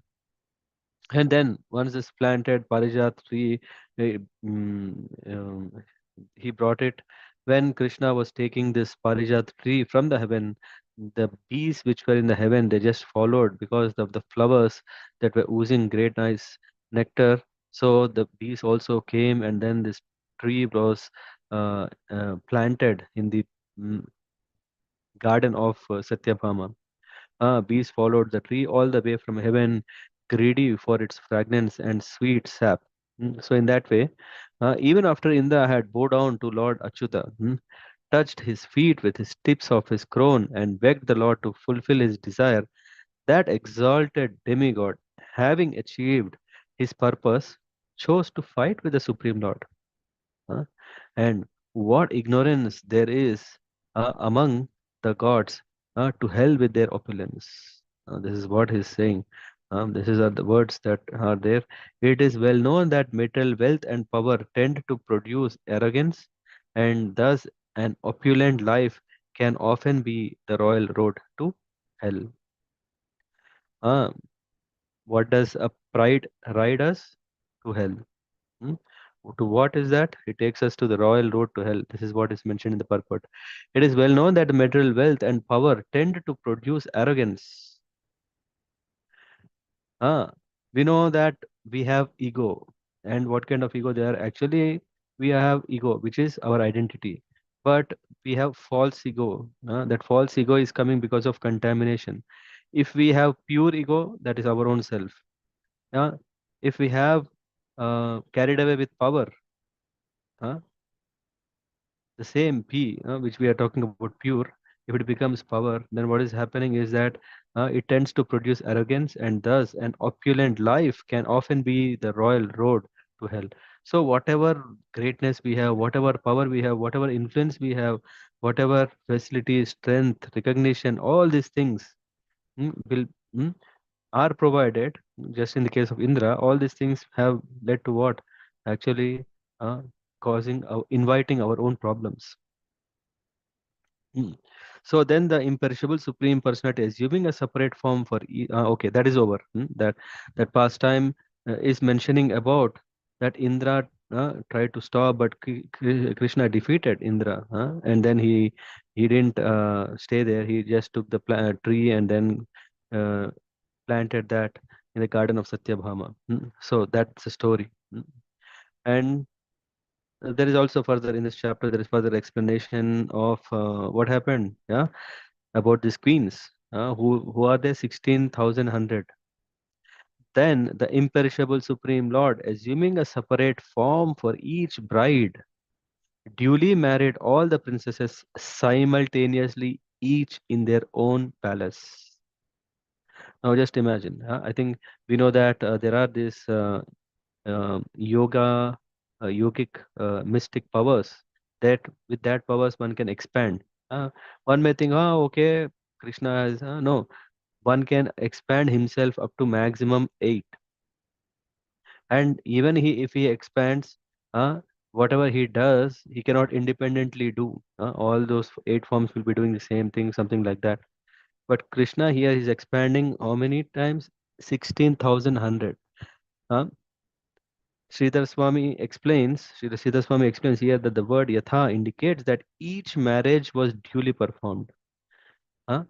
and then once this planted Parijat tree, eh, mm, um, he brought it. When Krishna was taking this Parijat tree from the heaven, the bees which were in the heaven, they just followed because of the flowers that were oozing great nice nectar. So the bees also came, and then this tree was planted in the mm, garden of Satyabhama. Bees followed the tree all the way from heaven, greedy for its fragrance and sweet sap. So, in that way, even after Indra had bowed down to Lord Achyuta, touched his feet with his tips of his crown, and begged the Lord to fulfill his desire, that exalted demigod, having achieved his purpose, chose to fight with the Supreme Lord. Huh? And what ignorance there is among the gods to hell with their opulence. This is what he's saying. These are the words that are there. It is well known that material wealth and power tend to produce arrogance, and thus an opulent life can often be the royal road to hell. Uh, what does a pride ride us? To hell. Hmm? To what is that? It takes us to the royal road to hell. This is what is mentioned in the purport. It is well known that material wealth and power tend to produce arrogance. Ah, we know that we have ego. And what kind of ego they are? Actually, we have ego, which is our identity. But we have false ego. That false ego is coming because of contamination. If we have pure ego, that is our own self. Uh, if we have carried away with power, uh, the same P, which we are talking about pure, if it becomes power, then what is happening is that it tends to produce arrogance, and thus an opulent life can often be the royal road to hell. So, whatever greatness we have, whatever power we have, whatever influence we have, whatever facility, strength, recognition, all these things will mm, are provided. Just in the case of Indra, all these things have led to what? Actually, uh, inviting our own problems. Hmm. So then the imperishable supreme personality assuming a separate form for okay, that is over. That pastime is mentioning about that Indra tried to stop, but Krishna defeated Indra, and then he didn't stay there. He just took the tree and then uh, planted that in the garden of Satyabhama. So that's the story. And there is also further in this chapter, there is further explanation of what happened, yeah, about these queens. Who are they? 16,100. Then the imperishable Supreme Lord, assuming a separate form for each bride, duly married all the princesses simultaneously, each in their own palace. Now just imagine. I think we know that there are these yogic mystic powers that with that powers one can expand. Uh, One may think, oh, okay, Krishna has no. One can expand himself up to maximum 8, and even if he expands, uh, whatever he does, he cannot independently do. All those 8 forms will be doing the same thing, something like that. But Krishna here is expanding how many times? 16,100. Uh, Sridhar Swami explains here that the word yatha indicates that each marriage was duly performed. Huh?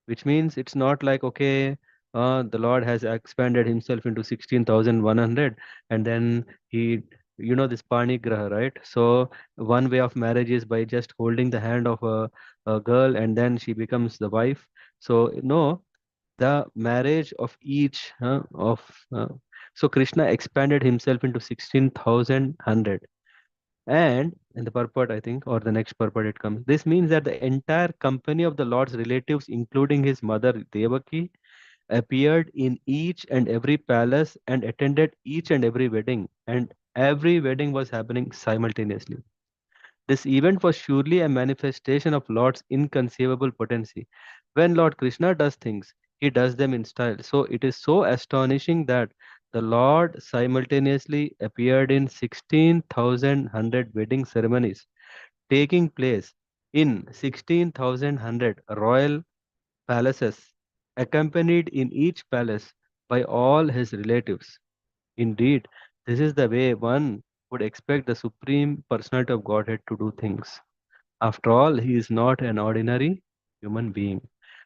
Which means it's not like, okay, the Lord has expanded himself into 16,100, and then this Panigraha, right? So, one way of marriage is by just holding the hand of a girl, and then she becomes the wife. So, no, the marriage of each uh, so Krishna expanded himself into 16,100. And in the purport, I think, or the next purport it comes. This means that the entire company of the Lord's relatives, including his mother Devaki, appeared in each and every palace and attended each and every wedding, and every wedding was happening simultaneously. This event was surely a manifestation of Lord's inconceivable potency. When Lord Krishna does things, he does them in style. So it is so astonishing that the Lord simultaneously appeared in 16,000 wedding ceremonies taking place in 16,000 royal palaces, accompanied in each palace by all his relatives. Indeed, this is the way one would expect the Supreme Personality of Godhead to do things. After all, he is not an ordinary human being.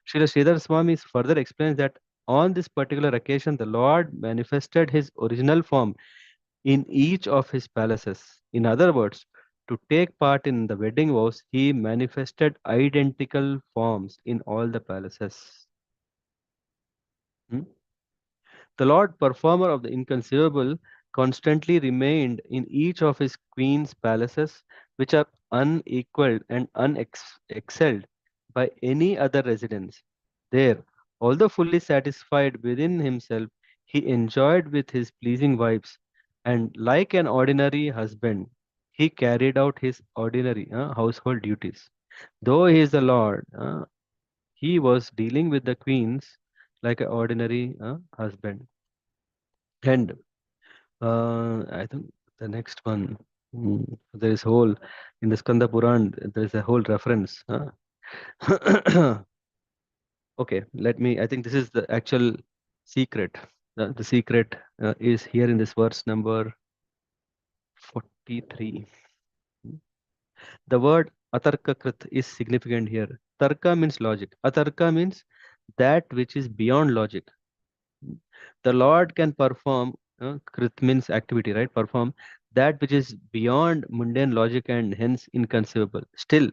Srila Sridhar Swami further explains that on this particular occasion, the Lord manifested his original form in each of his palaces. In other words, to take part in the wedding vows, he manifested identical forms in all the palaces. Hmm? The Lord Performer of the Inconceivable constantly remained in each of his queen's palaces, which are unequaled and unexcelled by any other residence. There, although fully satisfied within himself, he enjoyed with his pleasing wives, and like an ordinary husband, he carried out his ordinary household duties. Though he is the Lord, he was dealing with the queens like an ordinary husband. And I think the next one, there is whole in the Skanda Puran. There is a whole reference. Okay, let me. I think this is the actual secret. The secret is here in this verse number 43. The word atarkakrit is significant here. Tarka means logic. Atarka means that which is beyond logic. The Lord can perform, krit means activity, right? Perform that which is beyond mundane logic and hence inconceivable. Still,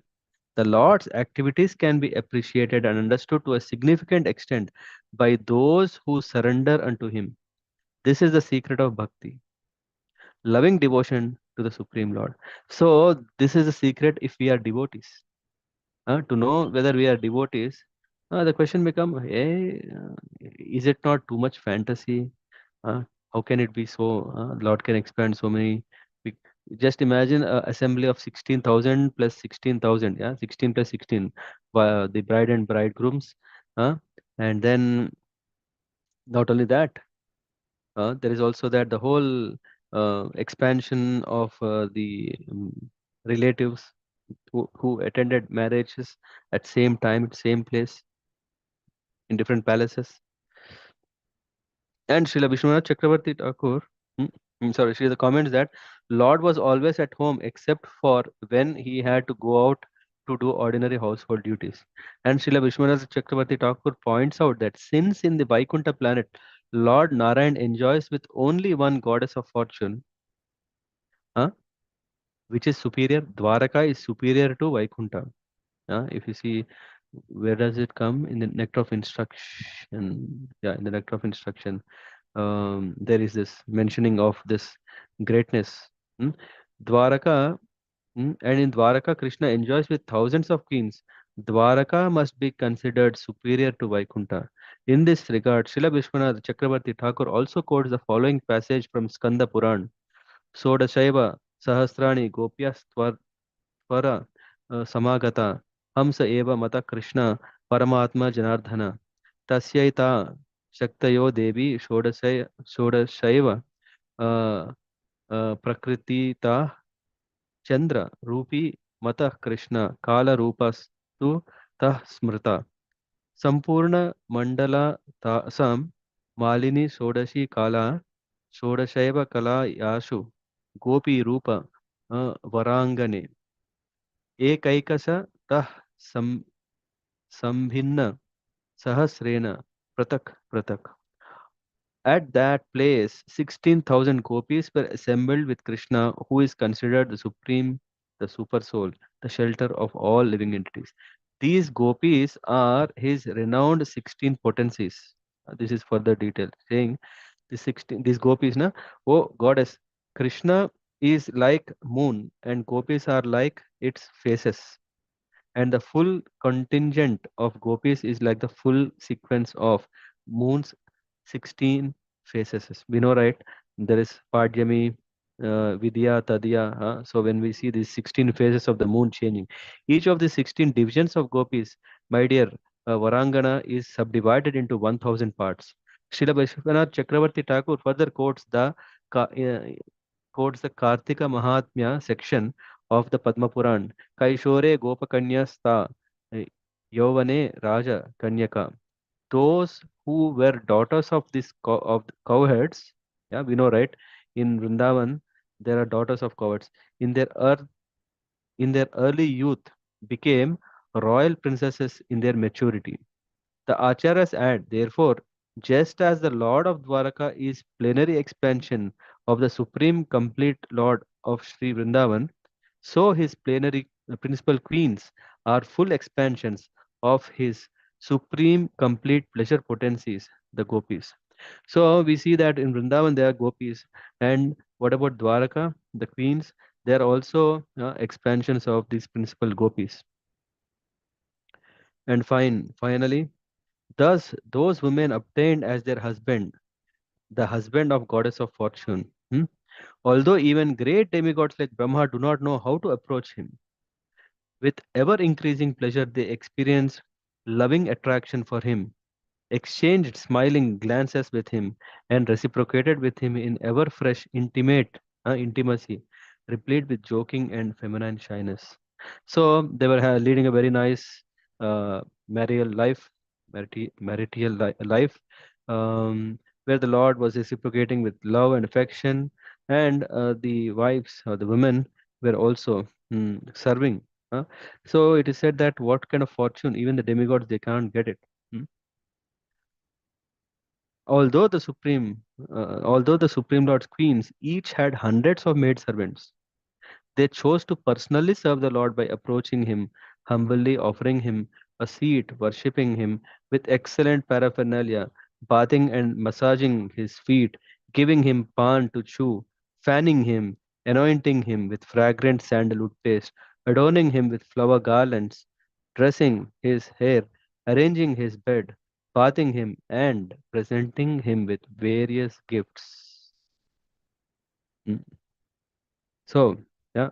the Lord's activities can be appreciated and understood to a significant extent by those who surrender unto Him. This is the secret of bhakti, loving devotion to the Supreme Lord. So, this is the secret if we are devotees. To know whether we are devotees, the question becomes, hey, is it not too much fantasy? Uh, how can it be so? Lord can expand so many. we- Just imagine a assembly of 16,000 plus 16,000. Yeah, 16 plus 16. The bride and bridegrooms. Uh, and then not only that, there is also that the whole expansion of the relatives who attended marriages at same time, at same place, in different palaces. And Srila Vishwanath Chakravarti Thakur, sorry, Srila comments that Lord was always at home except for when he had to go out to do ordinary household duties. And Srila Vishwanath Chakravarti Thakur points out that since in the Vaikuntha planet, Lord Narayan enjoys with only one goddess of fortune, uh, which is superior, Dwaraka is superior to Vaikuntha. If you see, where does it come? In the nectar of instruction. Yeah, in the nectar of instruction there is this mentioning of this greatness. mm. Dwaraka, and in Dwaraka, Krishna enjoys with thousands of queens. Dwaraka must be considered superior to Vaikuntha. In this regard, Srila Vishwanath Chakravarti Thakur also quotes the following passage from Skanda Puran. Sodashaiva Sahasrani Gopyas Twara Samagata Hamsa Eva Mata Krishna Paramatma Janardhana Tasyaita Shaktayo Devi Shodashaiva Prakriti Chandra Rupi Matah Krishna Kala Rupastu Tah Smrita Sampurna Mandala Tasam Malini Shodashi Kala Shodashaiva Kala Yashu Gopi Rupa Varangane Ekaikasa Tah Sambhinna Sahasrena Pratak. At that place, 16,000 gopis were assembled with Krishna, who is considered the supreme, the super soul, the shelter of all living entities. These gopis are his renowned 16 potencies. This is further detailed, saying the 16, these gopis, na, oh goddess, Krishna is like moon and gopis are like its faces. And the full contingent of gopis is like the full sequence of moon's 16 phases. We know, right? There is Padyami, Vidya, Tadya. So when we see these 16 phases of the moon changing, each of the 16 divisions of gopis, my dear Varangana, is subdivided into 1000 parts. Srila Vishwanath Chakravarti Thakur further quotes the Kartika Mahatmya section of the Padma Puran. Kaishore Gopakanya Sta Yovane Raja Kanyaka. Those who were daughters of of the cowherds, yeah, we know, right? In Vrindavan, there are daughters of cowherds. In their earth, in their early youth, became royal princesses in their maturity. The Acharyas add, therefore, just as the Lord of Dwaraka is plenary expansion of the supreme complete Lord of Sri Vrindavan, so his plenary principal queens are full expansions of his supreme complete pleasure potencies, the gopis. So we see that in Vrindavan there are gopis, and what about Dwaraka, the queens? They are also expansions of these principal gopis. And finally, thus those women obtained as their husband, the husband of goddess of fortune. Although even great demigods like Brahma do not know how to approach him, with ever increasing pleasure they experience loving attraction for him, exchanged smiling glances with him, and reciprocated with him in ever fresh intimate intimacy, replete with joking and feminine shyness. So they were leading a very nice marital life, life, where the Lord was reciprocating with love and affection, and the wives or the women were also serving. uh, so it is said that what kind of fortune, even the demigods, they can't get it. hmm. Although the Supreme Lord's queens each had hundreds of maid servants, they chose to personally serve the Lord by approaching him, humbly offering him a seat, worshipping him with excellent paraphernalia, bathing and massaging his feet, giving him pan to chew, fanning him, anointing him with fragrant sandalwood paste, adorning him with flower garlands, dressing his hair, arranging his bed, bathing him, and presenting him with various gifts. Mm. So, yeah,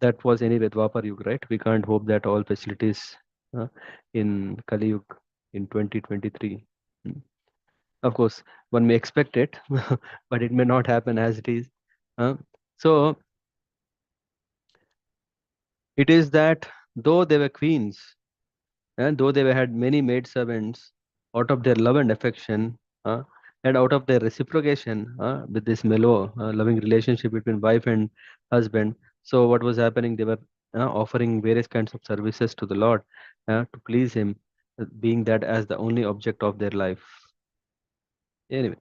that was anyway Dwapar Yug, right? We can't hope that all facilities uh, in Kali Yug in 2023. Mm. Of course, one may expect it, but it may not happen as it is. Uh, so it is that though they were queens, and though they had many maidservants, out of their love and affection, uh, and out of their reciprocation with this mellow, loving relationship between wife and husband, so what was happening? They were offering various kinds of services to the Lord to please Him, being that as the only object of their life. Anyway,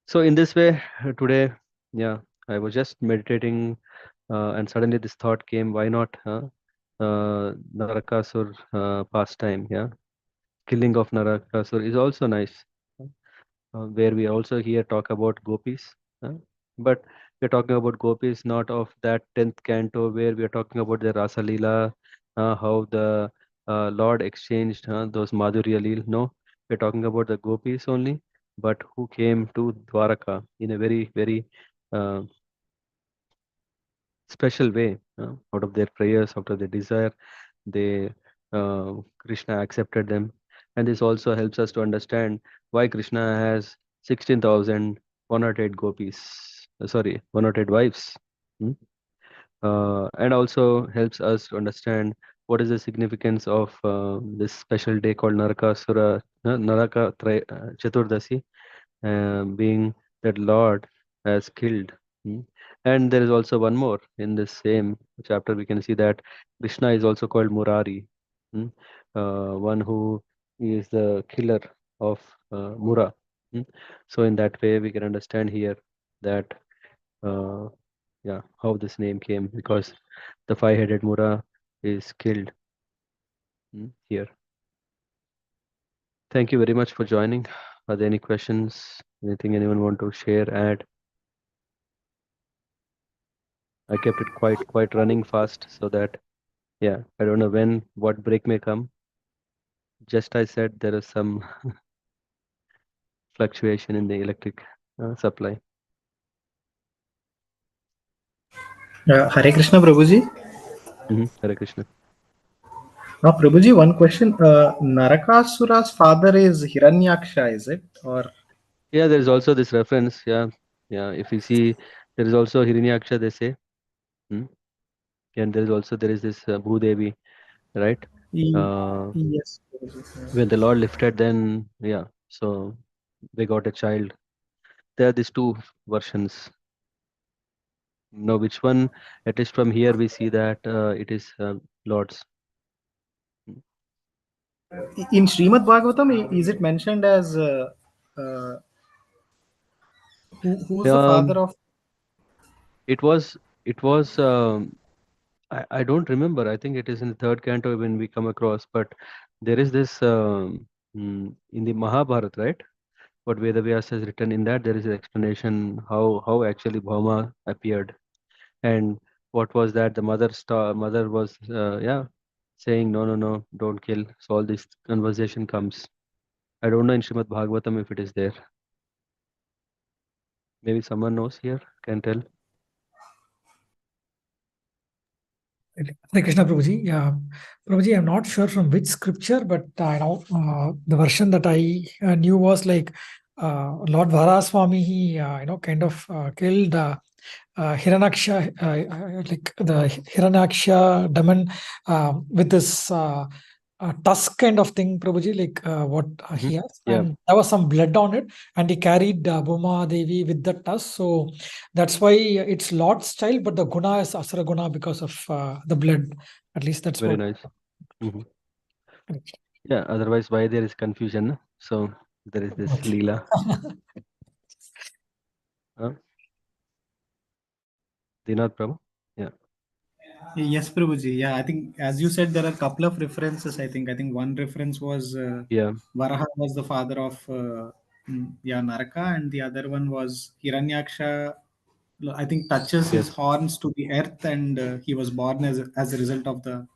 so in this way, today, yeah, I was just meditating, and suddenly this thought came: why not Narakasur pastime? Yeah, killing of Narakasur is also nice, where we also here talk about gopis. uh, but we're talking about gopis not of that 10th canto where we are talking about the Rasa Leela, how the Lord exchanged those Madhurya Leel. No, we're talking about the gopis only, but who came to Dwaraka in a very, very uh, special way, out of their prayers, out of their desire. They Krishna accepted them, and this also helps us to understand why Krishna has 16,108 gopis. Sorry, 108 wives. Hmm? And also helps us to understand what is the significance of this special day called Chaturdasi, being that Lord has killed. Hmm. And there is also one more in this same chapter. We can see that Krishna is also called Murari, hmm, one who is the killer of Mura. Hmm. So in that way, we can understand here that uh, yeah, how this name came, because the five-headed Mura is killed here. Thank you very much for joining. Are there any questions? Anything anyone want to share, add? I kept it quite running fast so that, yeah, I don't know when what break may come. Just I said there is some fluctuation in the electric supply. Hare Krishna, Prabhuji. Hare Krishna. Now, Prabhuji, one question. Narakasura's father is Hiranyaksha, is it? Or Yeah, there is also this reference. Yeah, yeah. If you see, there is also Hiranyaksha. They say, hmm? And there is this Bhudevi, right? Uh, yes, Prabhuji. when the Lord lifted, then yeah. So they got a child. There are these two versions. Now, which one? At least from here, we see that it is Lord's. In Srimad Bhagavatam, is it mentioned as uh, who's the father Um, of? it was. It was. I don't remember. I think it is in the third canto when we come across, but there is this in the Mahabharata, right? What Vedavyas has written in that, there is an explanation how actually Bhauma appeared, and what was that the mother was saying no, don't kill. So all this conversation comes. I don't know in Srimad Bhagavatam if it is there. Maybe someone knows here can tell. Hare Krishna Prabhuji. Yeah, Prabhuji, I'm not sure from which scripture, but I know the version that I knew was like Lord Varaswamy, he kind of killed Hiranaksha, like the Hiranaksha demon with this tusk kind of thing, Prabhuji, like what Hmm. he has. Yeah, And there was some blood on it, and he carried Bhuma Devi with the tusk. So that's why it's Lord's child, but the guna is Asura guna because of the blood. At least that's very what. nice. Hmm. Yeah, otherwise why there is confusion? No? So there is this Leela. Huh? Dinath Prabhu. Yeah, Yes, Prabhuji. Yeah, I think as you said, there are a couple of references. I think one reference was yeah, Varaha was the father of Naraka, and the other one was Hiranyaksha. I think touches his yes. horns to the earth, and he was born as a result of the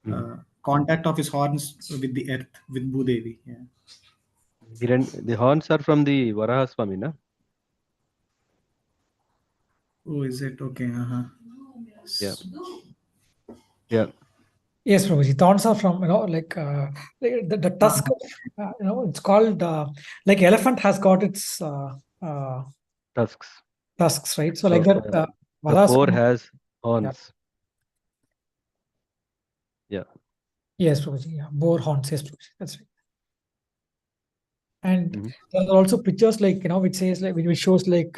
Hmm. contact of his horns with the earth with Bhudevi. Yeah. The horns are from the Varahaswami, na? Oh, is it okay? Uh-huh. Yeah, yeah, Yes, Prabhuji. Thorns are from, like the tusk, it's called, like elephant has got its uh, tusks. tusks, right? So like So that, the boar Varaswamy, has yeah. horns. Yeah. Yes, Prabhuji. Yeah. Boar horns. Yes, Prabhuji. That's right. And Hmm. there are also pictures like, which says like, which shows like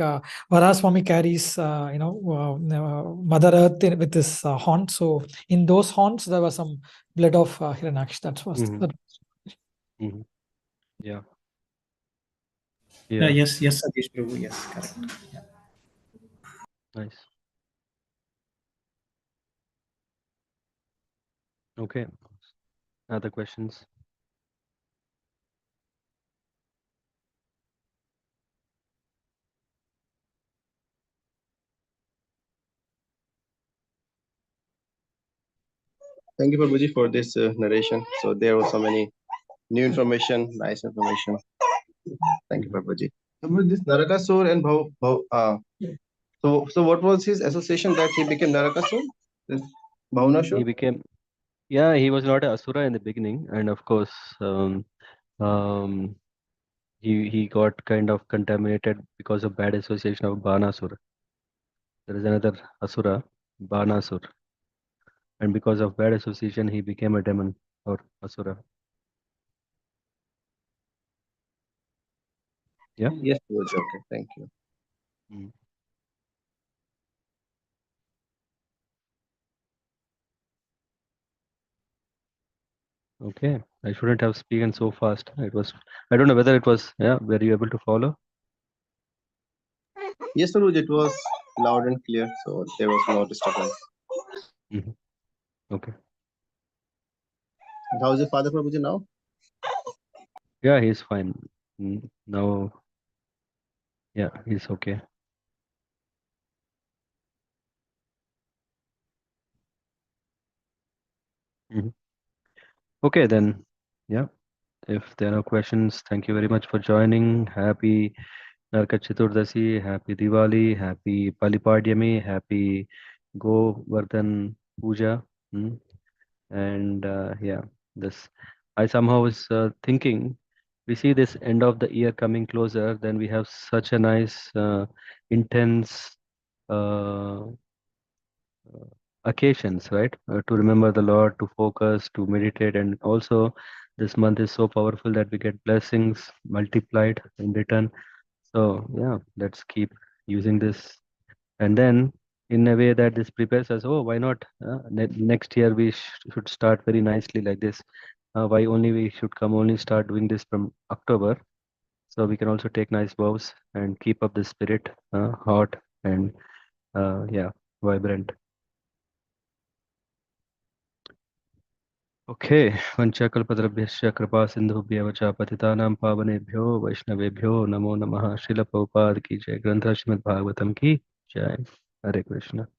Varaswamy carries, Mother Earth with his horn. So in those horns, there was some blood of Hiranaksh. That was Hmm. that. Hmm. Yeah, Yeah, yeah, yes, yes, Satish Prabhu. Yes, correct. nice. Okay, other questions? Thank you, Prabhuji, for this narration. So there was so many new information, nice information. Thank you, Hmm. Prabhuji. So this Narakasur and so what was his association that he became Narakasur? This He Bhaunashur? became, yeah, he was not a Asura in the beginning, and of course, um, he got kind of contaminated because of bad association of Banasura. There is another Asura, Banasur, and because of bad association, he became a demon or Asura. Yeah. Yes, Prabhuji. Okay, thank you. Mm. Okay. I shouldn't have spoken so fast. It was. I don't know whether it was. Yeah. Were you able to follow? Yes, Prabhuji, it was loud and clear, so there was no disturbance. Hmm. Okay. And how is your father, Prabhuji, now? Yeah, he's fine. Now, yeah, he's okay. Hmm. Okay then. Yeah. If there are no questions, thank you very much for joining. Happy Naraka Chaturdasi, happy Diwali, happy Palipadyami, happy Govardhan Puja. Hmm. And yeah, this I somehow was thinking, we see this end of the year coming closer, then we have such a nice, intense uh, occasions, right? To remember the Lord, to focus, to meditate, and also this month is so powerful that we get blessings multiplied in return. So yeah, let's keep using this, and then in a way that this prepares us. Oh, why not? Next year we should start very nicely like this. Why only we should come only start doing this from October? So we can also take nice vows and keep up the spirit hot and yeah, vibrant. Okay, Vanchakalpatarabhyasya Kripa Sindhubhya Vacha Patitanam Pavanebhyo Vaishnavebhyo Namo Namaha Srila Prabhupada ki jai. Grantha Srimad Bhagavatam ki jai. Hare Krishna.